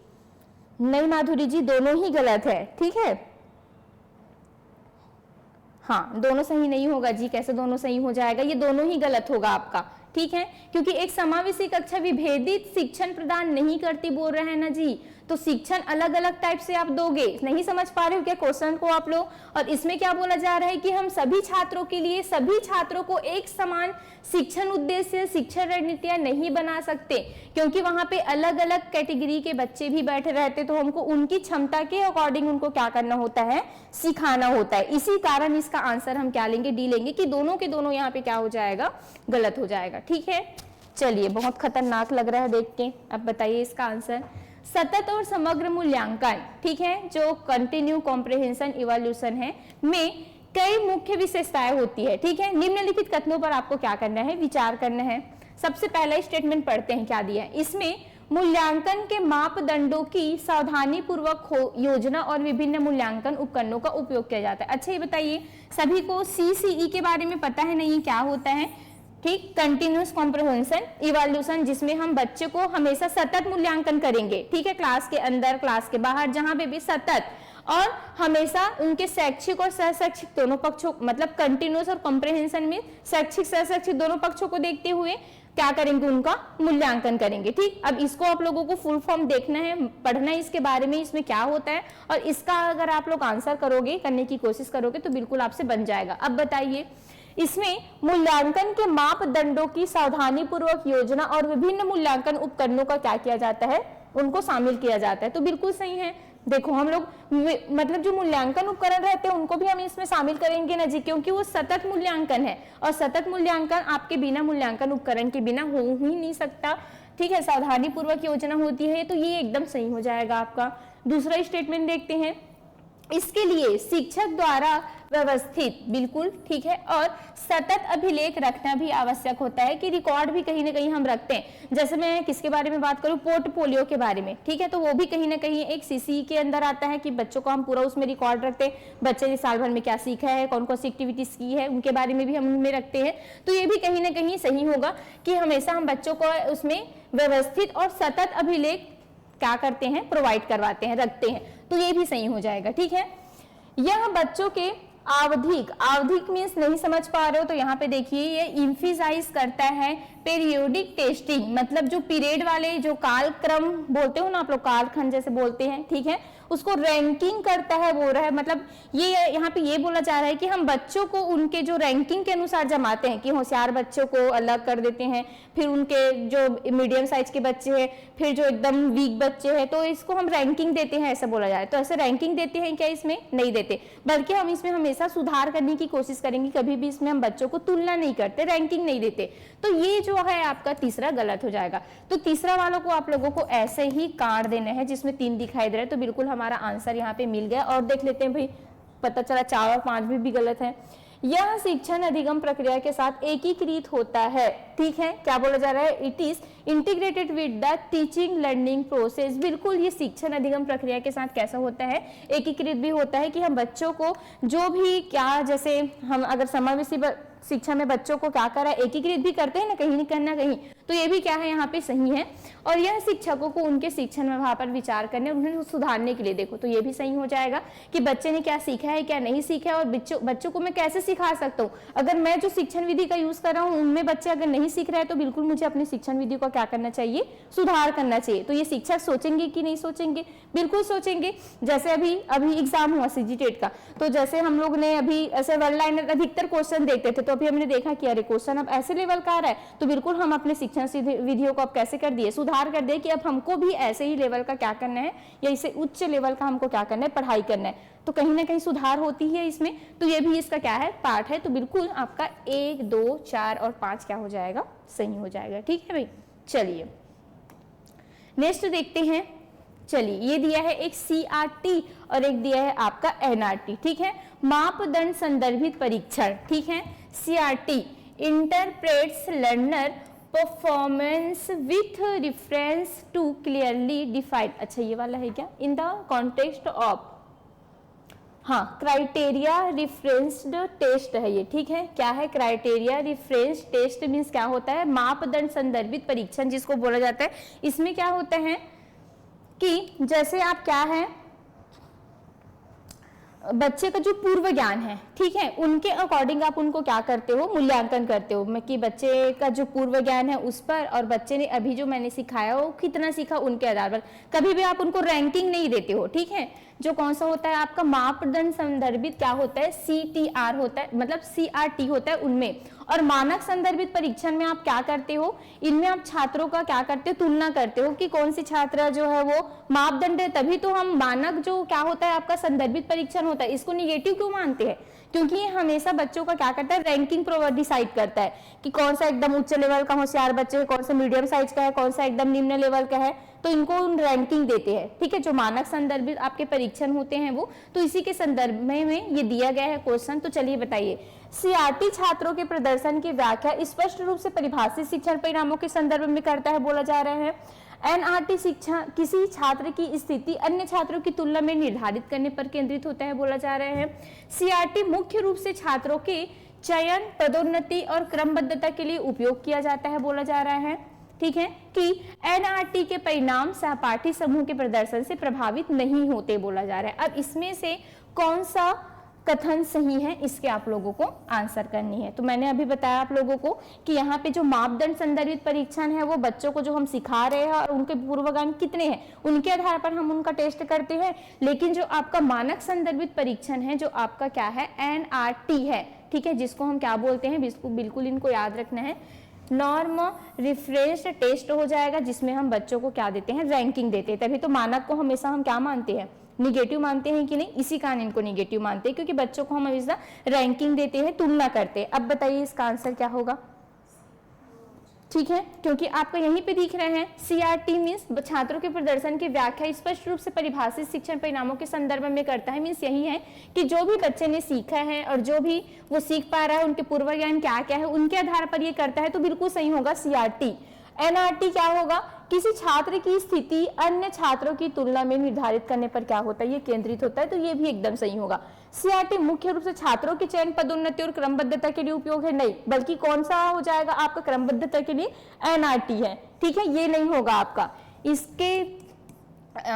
नहीं माधुरी जी, दोनों ही गलत है। ठीक है, हाँ दोनों सही नहीं होगा जी, कैसे दोनों सही हो जाएगा? ये दोनों ही गलत होगा आपका। ठीक है, क्योंकि एक समावेशी कक्षा विभेदित शिक्षण प्रदान नहीं करती बोल रहे हैं ना जी, तो शिक्षण अलग अलग टाइप से आप दोगे। नहीं समझ पा रहे हो क्या क्वेश्चन को आप लोग? और इसमें क्या बोला जा रहा है कि हम सभी छात्रों के लिए, सभी छात्रों को एक समान शिक्षण उद्देश्य, शिक्षण रणनीतियां नहीं बना सकते, क्योंकि वहां पे अलग अलग कैटेगरी के बच्चे भी बैठे रहते, तो हमको उनकी क्षमता के अकॉर्डिंग उनको क्या करना होता है, सिखाना होता है। इसी कारण इसका आंसर हम क्या लेंगे, डी लेंगे, कि दोनों के दोनों यहाँ पे क्या हो जाएगा, गलत हो जाएगा। ठीक है, चलिए बहुत खतरनाक लग रहा है देख के। अब बताइए इसका आंसर, सतत और समग्र मूल्यांकन, ठीक है, जो कंटिन्यू कॉम्प्रिहेंशन इवोल्यूशन है, में कई मुख्य विशेषताएं होती है। ठीक है, निम्नलिखित कथनों पर आपको क्या करना है, विचार करना है। सबसे पहला स्टेटमेंट पढ़ते हैं, क्या दिया है इसमें, मूल्यांकन के मापदंडों की सावधानी पूर्वक योजना और विभिन्न मूल्यांकन उपकरणों का उपयोग किया जाता है। अच्छा ये बताइए, सभी को CCE के बारे में पता है नहीं क्या होता है? ठीक, कंटिन्यूस कॉम्प्रिहेंशन इवैल्यूएशन, जिसमें हम बच्चे को हमेशा सतत मूल्यांकन करेंगे। ठीक है, क्लास के अंदर क्लास के बाहर जहां पे भी सतत, और हमेशा उनके शैक्षिक और सहशैक्षिक दोनों पक्षों, मतलब कंटिन्यूस और कॉम्प्रिहेंशन में शैक्षिक सहशैक्षिक दोनों पक्षों को देखते हुए क्या करेंगे, उनका मूल्यांकन करेंगे। ठीक, अब इसको आप लोगों को फुल फॉर्म देखना है, पढ़ना है इसके बारे में, इसमें क्या होता है, और इसका अगर आप लोग आंसर करोगे, करने की कोशिश करोगे तो बिल्कुल आपसे बन जाएगा। अब बताइए, इसमें मूल्यांकन के मापदंडों की सावधानी पूर्वक योजना और विभिन्न मूल्यांकन उपकरणों का क्या किया जाता है, उनको शामिल किया जाता है। तो बिल्कुल सही है। देखो हम लोग मतलब जो मूल्यांकन उपकरण रहते हैं उनको भी हम इसमें शामिल करेंगे ना जी, क्योंकि वो सतत मूल्यांकन है, और सतत मूल्यांकन आपके बिना मूल्यांकन उपकरण के बिना हो ही नहीं सकता। ठीक है, सावधानी पूर्वक योजना होती है, तो ये एकदम सही हो जाएगा आपका। दूसरा स्टेटमेंट देखते हैं, इसके लिए शिक्षक द्वारा व्यवस्थित, बिल्कुल ठीक है, और सतत अभिलेख रखना भी आवश्यक होता है, कि रिकॉर्ड भी कहीं ना कहीं हम रखते हैं। जैसे मैं किसके बारे में बात करूं, पोर्टफोलियो के बारे में। ठीक है, तो वो भी कहीं ना कहीं एक CCE के अंदर आता है, कि बच्चों को हम पूरा उसमें रिकॉर्ड रखते हैं, बच्चे ने साल भर में क्या सीखा है, कौन कौन सी एक्टिविटीज की है, उनके बारे में भी हम उनमें रखते हैं। तो ये भी कहीं ना कहीं सही होगा कि हमेशा हम बच्चों को उसमें व्यवस्थित और सतत अभिलेख क्या करते हैं, प्रोवाइड करवाते हैं, रखते हैं। तो ये भी सही हो जाएगा। ठीक है, यह बच्चों के आवधिक मीन्स नहीं समझ पा रहे हो तो यहाँ पे देखिए, ये इम्फिसाइज करता है पीरियोडिक टेस्टिंग, मतलब जो पीरियड वाले जो कालक्रम बोलते हो ना आप लोग, कालखंड जैसे बोलते हैं। ठीक है, उसको रैंकिंग करता है, बोल रहा है, मतलब ये यहाँ पे ये बोला जा रहा है कि हम बच्चों को उनके जो रैंकिंग के अनुसार जमाते हैं, कि होशियार बच्चों को अलग कर देते हैं, फिर उनके जो मीडियम साइज के बच्चे हैं, फिर जो एकदम वीक बच्चे हैं, तो इसको हम रैंकिंग देते हैं, ऐसा बोला जाए। तो ऐसे रैंकिंग देते हैं क्या? इसमें नहीं देते, बल्कि हम इसमें हमेशा सुधार करने की कोशिश करेंगे, कभी भी इसमें हम बच्चों को तुलना नहीं करते, रैंकिंग नहीं देते। तो ये जो है आपका तीसरा गलत हो जाएगा। तो तीसरा वालों को आप लोगों को ऐसे ही काट देना है, जिसमें 3 दिखाई दे रहा है, तो बिल्कुल हमारा आंसर यहाँ पे मिल गया। और देख लेते हैं भाई, पता चला 4 और 5 भी गलत है। यह शिक्षण अधिगम प्रक्रिया के साथ एकीकृत होता है। ठीक है, क्या बोला जा रहा है? It is integrated with the teaching learning process. बिल्कुल, ये शिक्षण अधिगम प्रक्रिया के साथ कैसा होता है? एकीकृत भी होता है, कि हम बच्चों को जो भी क्या, जैसे हम अगर समावेशी शिक्षा में बच्चों को क्या करा, एकीकृत भी करते हैं ना, कहीं ना कहीं। तो ये भी क्या है, यहाँ पे सही है। और यह शिक्षकों को उनके शिक्षण व्यवहार पर विचार करने और उन्हें सुधारने के लिए, देखो तो ये भी सही हो जाएगा, कि बच्चे ने क्या सीखा है, क्या नहीं सीखा है, और बच्चों को मैं कैसे सिखा सकता हूँ। अगर मैं जो शिक्षण विधि का यूज कर रहा हूँ उनमें बच्चे अगर नहीं सीख रहे हैं, तो बिल्कुल मुझे अपनी शिक्षण विधि को क्या करना चाहिए, सुधार करना चाहिए। तो ये शिक्षक सोचेंगे कि नहीं सोचेंगे? बिल्कुल सोचेंगे। जैसे अभी एग्जाम हुआ CGTET का, तो जैसे हम लोग ने अभी ऐसे वन लाइनर अधिकतर क्वेश्चन देखते थे, तो अभी हमने देखा कि अरे क्वेश्चन अब ऐसे लेवल का आ रहा है, तो बिल्कुल हम अपने शिक्षण विधियों को अब कैसे कर दिए, सुधार कर दिए, कि अब हमको भी ऐसे ही लेवल का क्या करना है, या इसे उच्च लेवल का हमको क्या करना है, पढ़ाई करना है। तो कहीं ना कहीं सुधार होती है इसमें। तो ये भी इसका क्या है, पार्ट है। तो बिल्कुल आपका 1, 2, 4 और 5 क्या हो जाएगा, सही हो जाएगा। ठीक है भाई, चलिए नेक्स्ट देखते हैं। चलिए, ये दिया है एक CRT और एक दिया है आपका NRT। ठीक है, मापदंड संदर्भित परीक्षण। ठीक है, CRT interprets learner performance with reference to clearly defined. अच्छा, ये वाला है क्या? इन द कॉन्टेक्स्ट ऑफ, हाँ, क्राइटेरिया रिफरेंस्ड टेस्ट है ये। ठीक है, क्या है? क्राइटेरिया रिफरेंस टेस्ट मीन्स क्या होता है? मापदंड संदर्भित परीक्षण जिसको बोला जाता है। इसमें क्या होता है कि जैसे आप क्या है, बच्चे का जो पूर्व ज्ञान है, ठीक है, उनके अकॉर्डिंग आप उनको क्या करते हो, मूल्यांकन करते हो, कि बच्चे का जो पूर्व ज्ञान है उस पर, और बच्चे ने अभी जो मैंने सिखाया वो कितना सीखा, उनके आधार पर। कभी भी आप उनको रैंकिंग नहीं देते हो। ठीक है, जो कौन सा होता है आपका मापदंड संदर्भित क्या होता है, CTR होता है, मतलब CRT होता है उनमें। और मानक संदर्भित परीक्षण में आप क्या करते हो, इनमें आप छात्रों का क्या करते हो, तुलना करते हो कि कौन सी छात्रा जो है वो मापदंड है। तभी तो हम मानक जो क्या होता है आपका संदर्भित परीक्षण होता है, इसको निगेटिव क्यों मानते हैं? क्योंकि ये हमेशा बच्चों का क्या करता है, रैंकिंग डिसाइड करता है, कि कौन सा एकदम उच्च लेवल का होशियार बच्चे है, कौन सा मीडियम साइज का है, कौन सा एकदम निम्न लेवल का है। तो इनको रैंकिंग देते हैं। ठीक है, जो मानक संदर्भित आपके परीक्षण होते हैं वो, तो इसी के संदर्भ में ये दिया गया है क्वेश्चन। तो चलिए बताइए, CRT छात्रों के प्रदर्शन की व्याख्या स्पष्ट रूप से परिभाषित शिक्षण परिणामों के संदर्भ में करता है, बोला जा रहा है। एनआरटी शिक्षा किसी छात्र की स्थिति अन्य छात्रों की तुलना में निर्धारित करने पर केंद्रित होता है बोला जा रहा है। सीआरटी मुख्य रूप से छात्रों के चयन, पदोन्नति और क्रमबद्धता के लिए उपयोग किया जाता है बोला जा रहा है। ठीक है कि एनआरटी के परिणाम सहपाठी समूह के प्रदर्शन से प्रभावित नहीं होते बोला जा रहा है। अब इसमें से कौन सा कथन सही है, इसके आप लोगों को आंसर करनी है। तो मैंने अभी बताया आप लोगों को कि यहाँ पे जो मापदंड संदर्भित परीक्षण है वो बच्चों को जो हम सिखा रहे हैं और उनके पूर्वगान कितने हैं उनके आधार पर हम उनका टेस्ट करते हैं। लेकिन जो आपका मानक संदर्भित परीक्षण है जो आपका क्या है, एनआरटी है, ठीक है, जिसको हम क्या बोलते हैं, बिल्कुल इनको याद रखना है, नॉर्म रिफरेंस टेस्ट हो जाएगा, जिसमें हम बच्चों को क्या देते हैं, रैंकिंग देते हैं। तभी तो मानक को हमेशा हम क्या मानते हैं, निगेटिव मानते हैं कि नहीं, इसी कारण इनको निगेटिव मानते हैं क्योंकि बच्चों को हम हमेशा रैंकिंग देते हैं, तुलना करते हैं। अब बताइए इसका आंसर क्या होगा। ठीक है, क्योंकि आपको यहीं पे दिख रहे हैं सीआरटी मींस छात्रों के प्रदर्शन की व्याख्या स्पष्ट रूप से परिभाषित शिक्षण परिणामों के संदर्भ में करता है। मींस यही है कि जो भी बच्चे ने सीखा है और जो भी वो सीख पा रहा है उनके पूर्व ज्ञान क्या क्या है उनके आधार पर ये करता है, तो बिल्कुल सही होगा सीआरटी। एनआरटी क्या होगा, किसी छात्र की स्थिति अन्य छात्रों की तुलना में निर्धारित करने पर क्या होता है, ये केंद्रित होता है, तो ये भी एकदम सही होगा। सीआरटी मुख्य रूप से छात्रों के चयन, पदोन्नति और क्रमबद्धता के लिए उपयोग है, नहीं, बल्कि कौन सा हो जाएगा आपका, क्रमबद्धता के लिए एनआरटी है। ठीक है, ये नहीं होगा आपका, इसके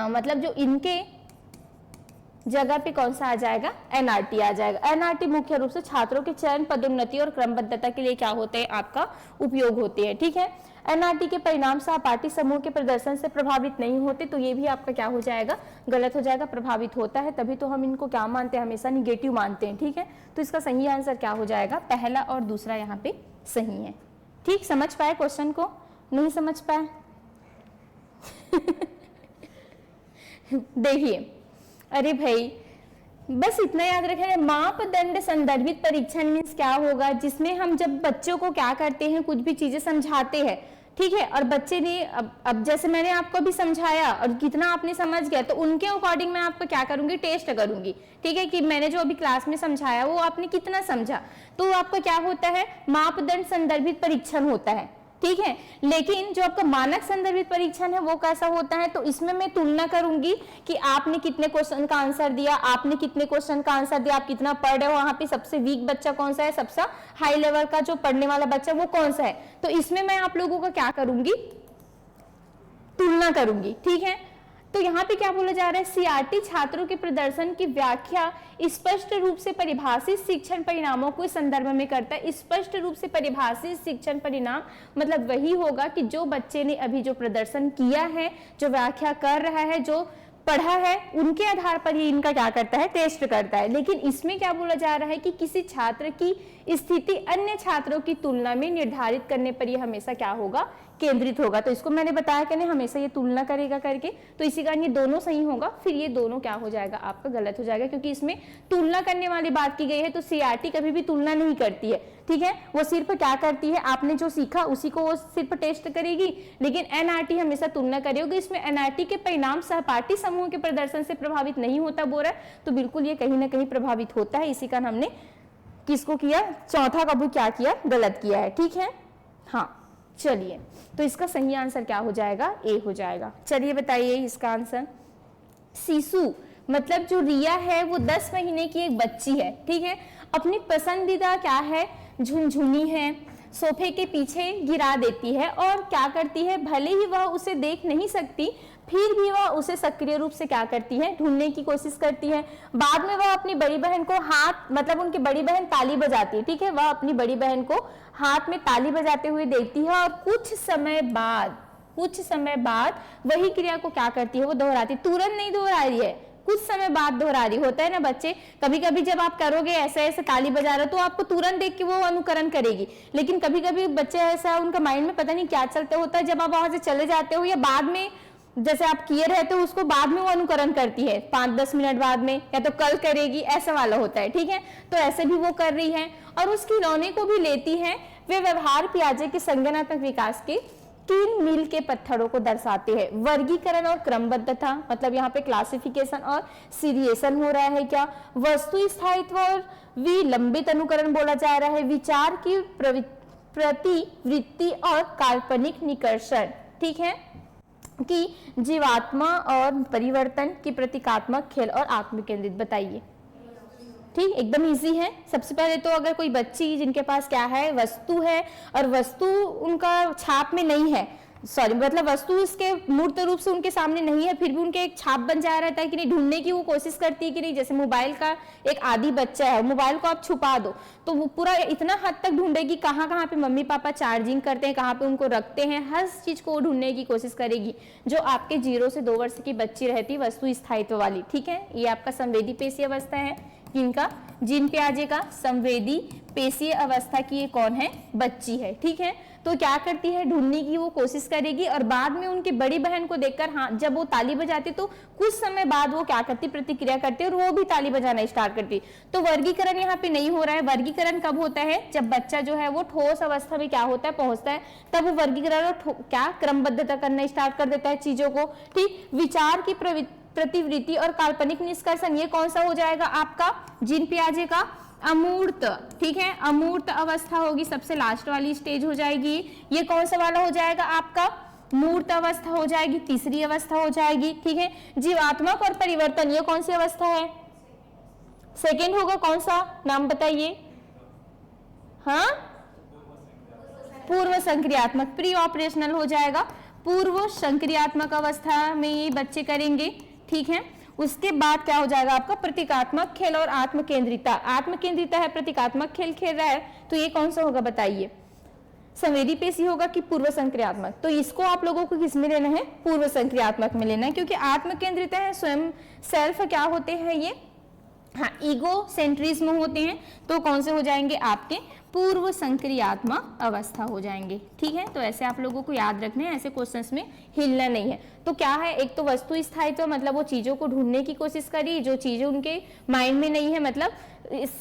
मतलब जो इनके जगह पे कौन सा आ जाएगा, एनआरटी आ जाएगा। एनआरटी मुख्य रूप से छात्रों के चयन, पदोन्नति और क्रमबद्धता के लिए क्या होते हैं, आपका उपयोग होते हैं। ठीक है, एनआरटी के परिणाम सहपाठी समूह के प्रदर्शन से प्रभावित नहीं होते, तो ये भी आपका क्या हो जाएगा, गलत हो जाएगा, प्रभावित होता है, तभी तो हम इनको क्या मानते हैं, हमेशा निगेटिव मानते हैं। ठीक है, तो इसका सही आंसर क्या हो जाएगा, पहला और दूसरा यहाँ पे सही है। ठीक, समझ पाए क्वेश्चन को, नहीं समझ पाए देखिए, अरे भाई बस इतना याद रखें, मापदंड संदर्भित परीक्षण मींस क्या होगा, जिसमें हम जब बच्चों को क्या करते हैं, कुछ भी चीजें समझाते हैं, ठीक है, और बच्चे ने अब जैसे मैंने आपको भी समझाया और कितना आपने समझ गया, तो उनके अकॉर्डिंग मैं आपको क्या करूंगी, टेस्ट करूंगी। ठीक है, कि मैंने जो अभी क्लास में समझाया वो आपने कितना समझा, तो आपका क्या होता है, मापदंड संदर्भित परीक्षण होता है। ठीक है, लेकिन जो आपका मानक संदर्भित परीक्षण है वो कैसा होता है, तो इसमें मैं तुलना करूंगी कि आपने कितने क्वेश्चन का आंसर दिया, आपने कितने क्वेश्चन का आंसर दिया, आप कितना पढ़ रहे हो, वहां पे सबसे वीक बच्चा कौन सा है, सबसे हाई लेवल का जो पढ़ने वाला बच्चा वो कौन सा है, तो इसमें मैं आप लोगों का क्या करूंगी, तुलना करूंगी। ठीक है, तो यहाँ पे क्या बोला जा रहा है, सीआरटी छात्रों के प्रदर्शन की व्याख्या स्पष्ट रूप से परिभाषित शिक्षण परिणामों को संदर्भ में करता है। स्पष्ट रूप से परिभाषित शिक्षण परिणाम मतलब वही होगा कि जो बच्चे ने अभी जो प्रदर्शन किया है, जो व्याख्या कर रहा है, जो पढ़ा है, उनके आधार पर ये इनका क्या करता है, टेस्ट करता है। लेकिन इसमें क्या बोला जा रहा है कि किसी छात्र की स्थिति अन्य छात्रों की तुलना में निर्धारित करने पर ये हमेशा क्या होगा, केंद्रित होगा। तो इसको मैंने बताया कि नहीं, हमेशा ये तुलना करेगा करके, तो इसी कारण ये दोनों सही होगा, फिर ये दोनों क्या हो जाएगा, आपका गलत हो जाएगा, क्योंकि इसमें तुलना करने वाली बात की गई है। तो सीआरटी कभी भी तुलना नहीं करती है। ठीक है, वो सिर्फ क्या करती है, आपने जो सीखा उसी को वो सिर्फ टेस्ट करेगी, लेकिन एनआरटी हमेशा तुलना करेगी। इसमें एनआरटी के परिणाम सहपाठी समूह के प्रदर्शन से प्रभावित नहीं होता बोल रहा है, तो बिल्कुल ये कहीं ना कहीं प्रभावित होता है। इसी कारण हमने किसको किया, चौथा कबू क्या किया, गलत किया है। ठीक है, हाँ चलिए, तो इसका सही आंसर क्या हो जाएगा, ए हो जाएगा। चलिए बताइए इसका आंसर, शिशु मतलब जो रिया है वो 10 महीने की एक बच्ची है। ठीक है, अपनी पसंदीदा क्या है, झुनझुनी है, सोफे के पीछे गिरा देती है और क्या करती है, भले ही वह उसे देख नहीं सकती फिर भी वह उसे सक्रिय रूप से क्या करती है, ढूंढने की कोशिश करती है। बाद में वह अपनी बड़ी बहन को हाथ मतलब उनकी बड़ी बहन ताली बजाती है। ठीक है, वह अपनी बड़ी बहन को हाथ में ताली बजाते हुए देखती है और कुछ समय बाद वही क्रिया को क्या करती है, वो दोहराती, तुरंत नहीं दोहरा रही है, कुछ समय बाद दोहरा रही। होता है ना बच्चे, कभी कभी जब आप करोगे ऐसे ऐसे ताली बजा रहे हो तो आपको तुरंत देख के वो अनुकरण करेगी, लेकिन कभी कभी बच्चे ऐसा उनका माइंड में पता नहीं क्या चलते होता है, जब आप वहां से चले जाते हो या बाद में जैसे आप किए रहते हो उसको बाद में वो अनुकरण करती है, 5-10 मिनट बाद में, या तो कल करेगी, ऐसा वाला होता है। ठीक है, तो ऐसे भी वो कर रही है और उस खिलौने को भी लेती है। वे व्यवहार पियाजे के संज्ञानात्मक विकास के 3 मील के पत्थरों को दर्शाते हैं। वर्गीकरण और क्रमबद्धता मतलब यहाँ पे क्लासिफिकेशन और सीरिएशन हो रहा है। क्या वस्तु स्थायित्व और विलंबित अनुकरण बोला जा रहा है। विचार की प्रतिवृत्ति और काल्पनिक निकर्षण। ठीक है, कि जीवात्मा और परिवर्तन की प्रतीकात्मक खेल और आत्मकेंद्रित, बताइए। ठीक, एकदम इजी है। सबसे पहले तो अगर कोई बच्ची जिनके पास क्या है, वस्तु है और वस्तु उनका छाप में नहीं है, सॉरी मतलब वस्तु उसके मूर्त रूप से उनके सामने नहीं है, फिर भी उनके एक छाप बन जा रहता है कि नहीं, ढूंढने की वो कोशिश करती है कि नहीं। जैसे मोबाइल का एक आदी बच्चा है, मोबाइल को आप छुपा दो तो वो पूरा इतना हद तक ढूंढेगी कहाँ कहाँ पे मम्मी पापा चार्जिंग करते हैं, कहाँ पे उनको रखते हैं, हर चीज को वो ढूंढने की कोशिश करेगी। जो आपके 0 से 2 वर्ष की बच्ची रहती वस्तु स्थायित्व वाली, ठीक है, ये आपका संवेदी पेशीय अवस्था है। किनका? जीन पियाजे का संवेदी पेशीय अवस्था की ये कौन है? बच्ची है। ठीक है, तो क्या करती है, ढूंढने की वो कोशिश करेगी और बाद में उनकी बड़ी बहन को देखकर, हाँ जब वो ताली बजाती तो कुछ समय बाद वो क्या करती, प्रतिक्रिया करती और वो भी ताली बजाना स्टार्ट करती। तो वर्गीकरण यहाँ पे नहीं हो रहा है। वर्गीकरण कब होता है? जब बच्चा जो है वो ठोस अवस्था में क्या होता है, पहुंचता है, तब वो वर्गीकरण और क्या क्रमबद्धता करना स्टार्ट कर देता है चीजों को। ठीक, विचार की प्रतिवृत्ति और काल्पनिक निष्कर्षण, ये कौन सा हो जाएगा आपका? जीन पियाजे का अमूर्त। ठीक है, अमूर्त अवस्था होगी, सबसे लास्ट वाली स्टेज हो जाएगी। ये कौन सा वाला हो जाएगा आपका? मूर्त अवस्था हो जाएगी, तीसरी अवस्था हो जाएगी। ठीक है, जीवात्मक और परिवर्तन, ये कौन सी अवस्था है? सेकेंड होगा। कौन सा नाम बताइए? हाँ, पूर्व संक्रियात्मक, प्री ऑपरेशनल हो जाएगा। पूर्व संक्रियात्मक अवस्था में ये बच्चे करेंगे। ठीक है, उसके बाद क्या हो जाएगा आपका? प्रतीकात्मक खेल और आत्मकेंद्रिता। आत्मकेंद्रिता है, प्रतीकात्मक खेल खेल रहा है, तो ये कौन सा होगा बताइए? संवेदी पेशी होगा कि पूर्व संक्रियात्मक? तो इसको आप लोगों को किस में लेना है? पूर्व संक्रियात्मक में लेना है, क्योंकि आत्मकेंद्रिता है, स्वयं सेल्फ क्या होते हैं ये? हाँ, ईगो सेंट्रिज्म होते हैं। तो कौन से हो जाएंगे आपके? पूर्व संक्रियात्मक अवस्था हो जाएंगे। ठीक है, तो ऐसे आप लोगों को याद रखने हैं, ऐसे क्वेश्चंस में हिलना नहीं है। तो क्या है, एक तो वस्तु स्थायित्व, मतलब वो चीजों को ढूंढने की कोशिश करी, जो चीजें उनके माइंड में नहीं है, मतलब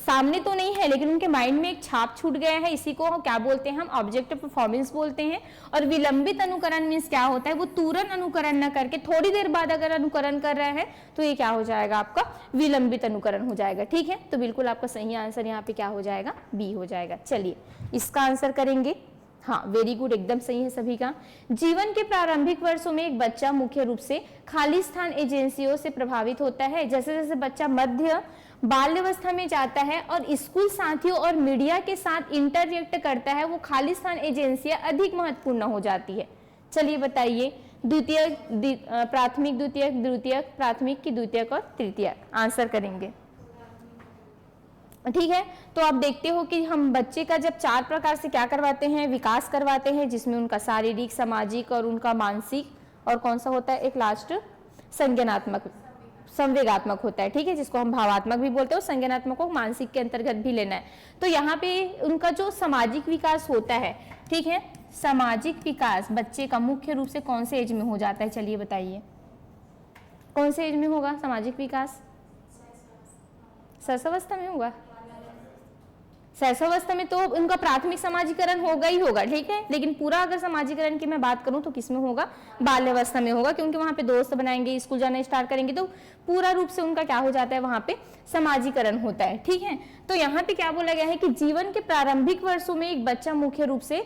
सामने तो नहीं है लेकिन उनके माइंड में एक छाप छूट गया है, इसी को क्या बोलते हैं हम? ऑब्जेक्ट परफॉर्मेंस बोलते हैं। और विलंबित अनुकरण मीन्स क्या होता है? वो तुरंत अनुकरण न करके थोड़ी देर बाद अगर अनुकरण कर रहा है तो ये क्या हो जाएगा आपका? विलंबित अनुकरण हो जाएगा। ठीक है, तो बिल्कुल आपका सही आंसर यहाँ पे क्या हो जाएगा? बी हो जाएगा। चलिए इसका आंसर करेंगे। हाँ, वेरी गुड, एकदम सही है सभी का। जीवन के प्रारंभिक वर्षों में एक बच्चा मुख्य रूप से खालिस्तान एजेंसियों से प्रभावित होता है। जैसे जैसे बच्चा मध्य बाल्यावस्था में जाता है और स्कूल साथियों और मीडिया के साथ इंटरएक्ट करता है, वो खालिस्तान एजेंसियां अधिक महत्वपूर्ण हो जाती है। चलिए बताइए, द्वितीयक, प्राथमिक, द्वितीयक, द्वितीयक, प्राथमिक की द्वितीयक और तृतीयक, आंसर करेंगे। ठीक है, तो आप देखते हो कि हम बच्चे का जब 4 प्रकार से क्या करवाते हैं? विकास करवाते हैं, जिसमें उनका शारीरिक, सामाजिक और उनका मानसिक, और कौन सा होता है एक लास्ट? संज्ञानात्मक, संवेगात्मक होता है। ठीक है, जिसको हम भावात्मक भी बोलते हैं, संज्ञानात्मक को मानसिक के अंतर्गत भी लेना है। तो यहाँ पे उनका जो सामाजिक विकास होता है, ठीक है, सामाजिक विकास बच्चे का मुख्य रूप से कौन से एज में हो जाता है? चलिए बताइए, कौन से एज में होगा सामाजिक विकास? शैशवावस्था में होगा। शैशवावस्था में तो उनका प्राथमिक समाजीकरण होगा ही होगा। ठीक है, लेकिन पूरा अगर समाजीकरण की मैं बात करूं तो किसमें होगा? बाल्यावस्था में होगा, क्योंकि वहां पे दोस्त बनाएंगे, स्कूल जाना स्टार्ट करेंगे, तो पूरा रूप से उनका क्या हो जाता है? वहां पे समाजीकरण होता है। ठीक है, तो यहाँ पे क्या बोला गया है कि जीवन के प्रारंभिक वर्षों में एक बच्चा मुख्य रूप से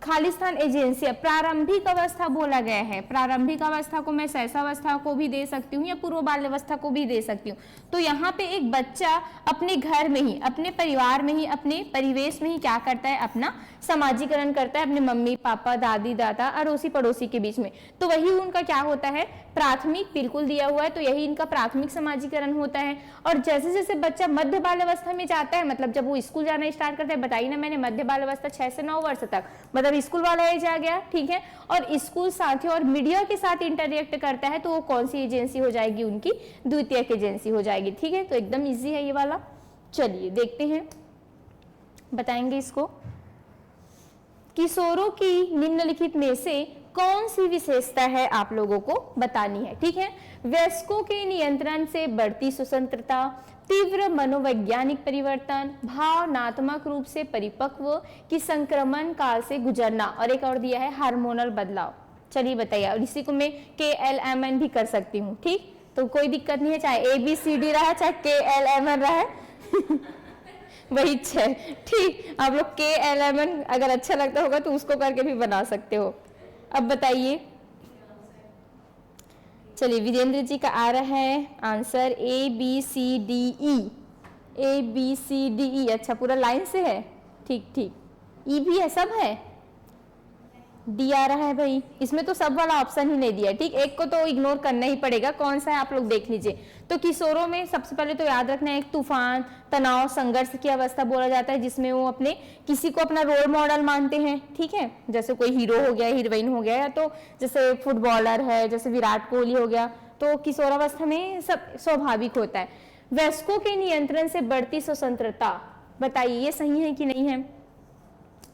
खालिस्तान एजेंसी, प्रारंभिक अवस्था बोला गया है। प्रारंभिक अवस्था को मैं शैशवावस्था को भी दे सकती हूँ या पूर्व बाल्यावस्था को भी दे सकती हूँ। तो यहाँ पे एक बच्चा अपने घर में ही, अपने परिवार में ही, अपने परिवेश में ही क्या करता है? अपना समाजीकरण करता है, अपने मम्मी पापा, दादी दादा, अड़ोसी पड़ोसी के बीच में। तो वही उनका क्या होता है? प्राथमिक, बिल्कुल दिया हुआ है, तो यही इनका प्राथमिक समाजीकरण होता है। और जैसे जैसे बच्चा मध्य बाल्यावस्था में जाता है, मतलब जब वो स्कूल जाना स्टार्ट करता है, बताइए ना मैंने, मध्य बाल्यावस्था 6 से 9 वर्ष तक, मतलब स्कूल वाला एज आ गया। ठीक है, और स्कूल साथियों और मीडिया के साथ इंटरेक्ट करता है, तो वो कौन सी एजेंसी हो जाएगी? उनकी द्वितीयक एजेंसी हो जाएगी। ठीक है, तो एकदम इजी है ये वाला। चलिए देखते हैं, बताएंगे इसको। किशोरों की निम्नलिखित में से कौन सी विशेषता है आप लोगों को बतानी है? ठीक है, वयस्कों के नियंत्रण से बढ़ती स्वतंत्रता, तीव्र मनोवैज्ञानिक परिवर्तन, भावनात्मक रूप से परिपक्व की संक्रमण काल से गुजरना, और एक और दिया है हार्मोनल बदलाव। चलिए बताइए, और इसी को मैं KLMN भी कर सकती हूँ। ठीक, तो कोई दिक्कत नहीं है, चाहे ABCD रहा चाहे KLMN रहा वही 6। ठीक, आप लोग KLMN अगर अच्छा लगता होगा तो उसको करके भी बना सकते हो। अब बताइए, चलिए वीरेंद्र जी का आ रहा है answer A B C D E, A B C D E. अच्छा पूरा लाइन से है, ठीक ठीक। ई भी है, सब है। डी आ रहा है भाई, इसमें तो सब वाला ऑप्शन ही नहीं दिया, ठीक। एक को तो इग्नोर करना ही पड़ेगा, कौन सा है आप लोग देख लीजिए। तो किशोरों में सबसे पहले तो याद रखना है एक तूफान, तनाव, संघर्ष की अवस्था बोला जाता है, जिसमें वो अपने किसी को अपना रोल मॉडल मानते हैं, ठीक है। जैसे कोई हीरो हो गया, हीरोइन हो गया, या तो जैसे फुटबॉलर है जैसे विराट कोहली हो गया, तो किशोरावस्था में सब स्वाभाविक होता है। वयस्कों के नियंत्रण से बढ़ती स्वतंत्रता, बताइए ये सही है कि नहीं है?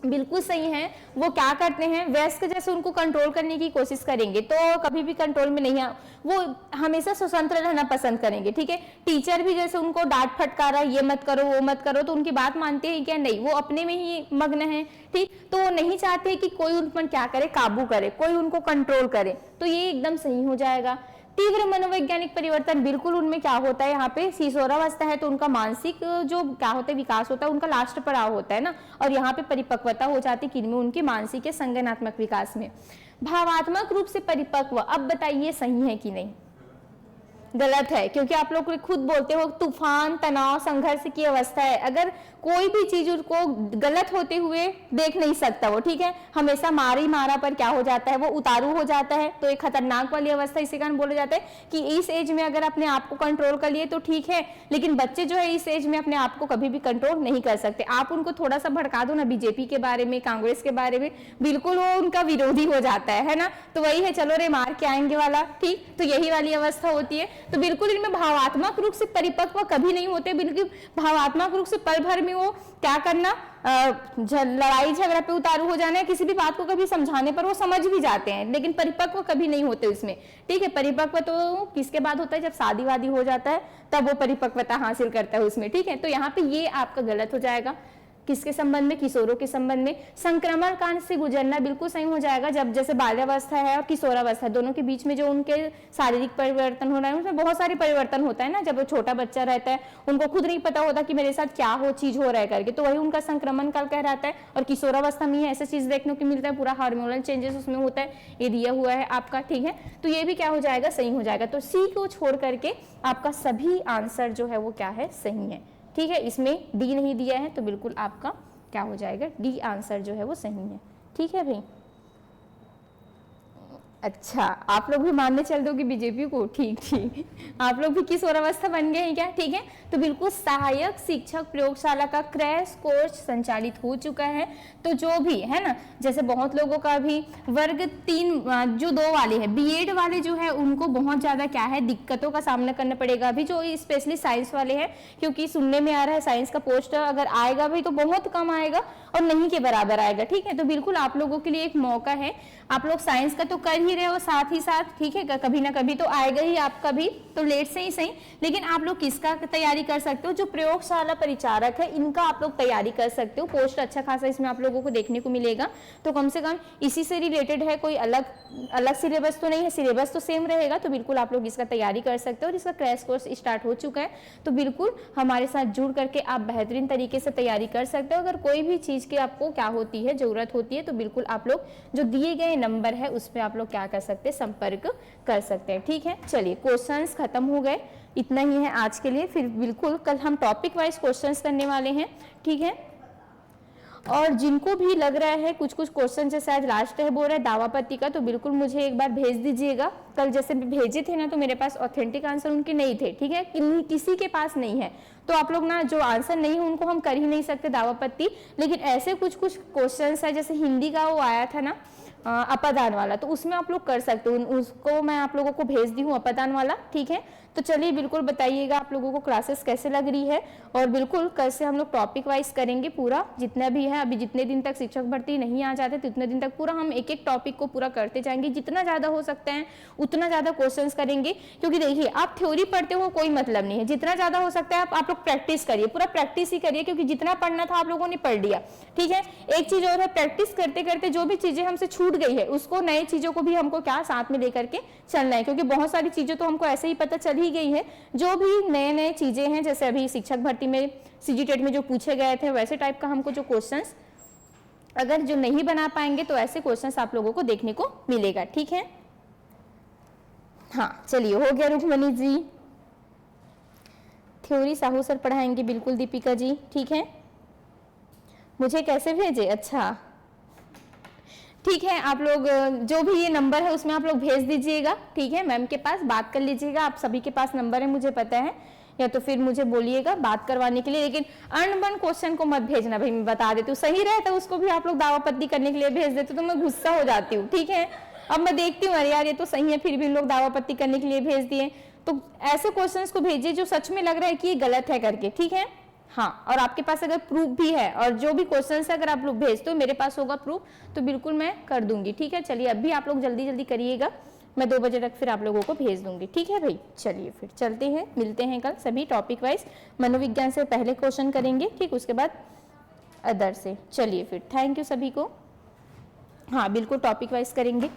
बिल्कुल सही है। वो क्या करते हैं, वयस्क जैसे उनको कंट्रोल करने की कोशिश करेंगे तो कभी भी कंट्रोल में नहीं, वो हमेशा स्वतंत्र रहना पसंद करेंगे, ठीक है। टीचर भी जैसे उनको डांट फटकारा, ये मत करो वो मत करो, तो उनकी बात मानते हैं क्या? नहीं, वो अपने में ही मग्न है, ठीक। तो वो नहीं चाहते कि कोई उन पर क्या करे, काबू करे, कोई उनको कंट्रोल करे, तो ये एकदम सही हो जाएगा। तीव्र मनोवैज्ञानिक परिवर्तन, बिल्कुल उनमें क्या होता है, यहाँ पे किशोरावस्था है तो उनका मानसिक जो क्या होता है विकास होता है, उनका लास्ट पड़ाव होता है ना, और यहाँ पे परिपक्वता हो जाती है किनमें, उनके मानसिक या संज्ञानात्मक विकास में। भावात्मक रूप से परिपक्व, अब बताइए सही है कि नहीं? गलत है, क्योंकि आप लोग खुद बोलते हो तूफान, तनाव, संघर्ष की अवस्था है। अगर कोई भी चीज उसको गलत होते हुए देख नहीं सकता वो, ठीक है। हमेशा मारी मारा पर क्या हो जाता है, वो उतारू हो जाता है, तो एक खतरनाक वाली अवस्था इसी कारण बोला जाता है कि इस एज में अगर अपने आप को कंट्रोल कर लिए तो ठीक है, लेकिन बच्चे जो है इस एज में अपने आप को कभी भी कंट्रोल नहीं कर सकते। आप उनको थोड़ा सा भड़का दो ना बीजेपी के बारे में, कांग्रेस के बारे में, बिल्कुल वो उनका विरोधी हो जाता है ना। तो वही है, चलो रे मार के आएंगे वाला, ठीक। तो यही वाली अवस्था होती है। तो बिल्कुल इनमें भावात्मक रूप से परिपक्व कभी नहीं होते, बिल्कुल भावात्मक रूप से पल भर में वो क्या करना, लड़ाई झगड़ा पे उतारू हो जाना है, किसी भी बात को कभी समझाने पर वो समझ भी जाते हैं, लेकिन परिपक्व कभी नहीं होते उसमें, ठीक है। परिपक्व तो किसके बाद होता है, जब शादी वादी हो जाता है तब वो परिपक्वता हासिल करता है उसमें, ठीक है। तो यहाँ पे ये आपका गलत हो जाएगा। किसके संबंध में? किशोरों के संबंध में। संक्रमण कांड से गुजरना बिल्कुल सही हो जाएगा। जब जैसे बाल्यावस्था है और किशोरावस्था, दोनों के बीच में जो उनके शारीरिक परिवर्तन हो रहा है उसमें बहुत सारे परिवर्तन होता है ना। जब वो छोटा बच्चा रहता है, उनको खुद नहीं पता होता कि मेरे साथ क्या हो चीज हो रहा है करके, तो वही उनका संक्रमण काल कहलाता है। और किशोरावस्था में ऐसा चीज देखने को मिलता है, पूरा हार्मोनल चेंजेस उसमें होता है, ये दिया हुआ है आपका, ठीक है। तो ये भी क्या हो जाएगा, सही हो जाएगा। तो सी को छोड़ करके आपका सभी आंसर जो है वो क्या है, सही है, ठीक है। इसमें डी नहीं दिया है तो बिल्कुल आपका क्या हो जाएगा, डी आंसर जो है वो सही है, ठीक है भाई। अच्छा, आप लोग भी मानने चल दोगे बीजेपी को, ठीक ठीक। आप लोग भी किशोरावस्था बन गए हैं क्या, ठीक है। तो बिल्कुल सहायक शिक्षक प्रयोगशाला का क्रैश कोर्स संचालित हो चुका है। तो जो भी है ना, जैसे बहुत लोगों का भी वर्ग 3 जो 2 वाले हैं, बीएड वाले जो है उनको बहुत ज्यादा क्या है दिक्कतों का सामना करना पड़ेगा अभी, जो स्पेशली साइंस वाले हैं, क्योंकि सुनने में आ रहा है साइंस का पोस्ट अगर आएगा भी तो बहुत कम आएगा और नहीं के बराबर आएगा, ठीक है। तो बिल्कुल आप लोगों के लिए एक मौका है, आप लोग साइंस का तो कर ही रहे हो साथ ही साथ, ठीक है। कभी ना कभी तो आएगा ही आपका भी, तो लेट से ही सही, लेकिन आप लोग किसका तैयारी कर सकते हो, जो प्रयोगशाला परिचारक है इनका आप लोग तैयारी कर सकते हो। पोस्ट अच्छा खासा इसमें आप लोगों को देखने को मिलेगा, तो कम से कम इसी से रिलेटेड है, कोई अलग सिलेबस तो नहीं है, सिलेबस तो सेम रहेगा। तो बिल्कुल आप लोग इसका तैयारी कर सकते हो और इसका क्रैश कोर्स स्टार्ट हो चुका है, तो बिल्कुल हमारे साथ जुड़ करके आप बेहतरीन तरीके से तैयारी कर सकते हो। अगर कोई भी चीज की आपको क्या होती है, जरूरत होती है, तो बिल्कुल आप लोग जो दिए गए नंबर है उस पर आप लोग क्या कर सकते हैं, संपर्क कर सकते हैं, ठीक है। चलिए क्वेश्चंस खत्म हो गए, इतना ही है आज के लिए। फिर बिल्कुल कल हम टॉपिक वाइज क्वेश्चंस करने वाले हैं, ठीक है। और जिनको भी लग रहा है कुछ क्वेश्चन जैसे आज लास्ट है बोल रहा है दावापत्ति का, तो बिल्कुल मुझे एक बार भेज दीजिएगा। कल जैसे भेजे थे ना, तो मेरे पास ऑथेंटिक आंसर उनके नहीं थे, ठीक है, किसी के पास नहीं है, तो आप लोग ना जो आंसर नहीं है उनको हम कर ही नहीं सकते दावापत्ति। लेकिन ऐसे कुछ क्वेश्चन है, जैसे हिंदी का वो आया था ना अपादान वाला, तो उसमें आप लोग कर सकते हो, उसको मैं आप लोगों को भेज दी हूँ अपादान वाला, ठीक है। तो चलिए बिल्कुल बताइएगा आप लोगों को क्लासेस कैसे लग रही है, और बिल्कुल कल से हम लोग टॉपिक वाइज करेंगे पूरा जितना भी है। अभी जितने दिन तक शिक्षक भर्ती नहीं आ जाते तो उतने दिन तक पूरा हम एक एक टॉपिक को पूरा करते जाएंगे, जितना ज्यादा हो सकता है उतना ज्यादा क्वेश्चंस करेंगे। क्योंकि देखिए आप थ्योरी पढ़ते हो कोई मतलब नहीं है, जितना ज्यादा हो सकता है आप लोग प्रैक्टिस करिए, पूरा प्रैक्टिस ही करिए, क्योंकि जितना पढ़ना था आप लोगों ने पढ़ लिया, ठीक है। एक चीज और है, प्रैक्टिस करते करते जो भी चीजें हमसे छूट गई है उसको, नई चीजों को भी हमको क्या साथ में लेकर के चलना है, क्योंकि बहुत सारी चीजें तो हमको ऐसे ही पता चल ही गई है। जो भी नए चीजें हैं, जैसे अभी शिक्षक भर्ती में सीजी टेट में जो पूछे गए थे वैसे टाइप का हमको जो क्वेश्चंस अगर जो नहीं बना पाएंगे तो ऐसे क्वेश्चंस आप लोगों को देखने को मिलेगा, ठीक है। हाँ चलिए, हो गया रुक्मणी जी। थ्योरी साहू सर पढ़ाएंगे, बिल्कुल दीपिका जी, ठीक है। मुझे कैसे भेजे? अच्छा ठीक है, आप लोग जो भी ये नंबर है उसमें आप लोग भेज दीजिएगा, ठीक है। मैम के पास बात कर लीजिएगा, आप सभी के पास नंबर है मुझे पता है, या तो फिर मुझे बोलिएगा बात करवाने के लिए। लेकिन अनबन क्वेश्चन को मत भेजना भाई, मैं बता देती हूँ। सही रहता उसको भी आप लोग दावापत्ती करने के लिए भेज देते तो मैं गुस्सा हो जाती हूँ, ठीक है। अब मैं देखती हूँ अरे यार ये तो सही है, फिर भी लोग दावापत्ती करने के लिए भेज दिए। तो ऐसे क्वेश्चंस को भेजिए जो सच में लग रहा है कि ये गलत है करके, ठीक है। हाँ, और आपके पास अगर प्रूफ भी है और जो भी क्वेश्चन है अगर आप लोग भेजते हो, मेरे पास होगा प्रूफ, तो बिल्कुल मैं कर दूंगी, ठीक है। चलिए अभी आप लोग जल्दी जल्दी करिएगा, मैं 2 बजे तक फिर आप लोगों को भेज दूंगी, ठीक है भाई। चलिए फिर चलते हैं, मिलते हैं कल सभी टॉपिक वाइज। मनोविज्ञान से पहले क्वेश्चन करेंगे, ठीक, उसके बाद अदर से। चलिए फिर, थैंक यू सभी को। हाँ बिल्कुल टॉपिक वाइज करेंगे।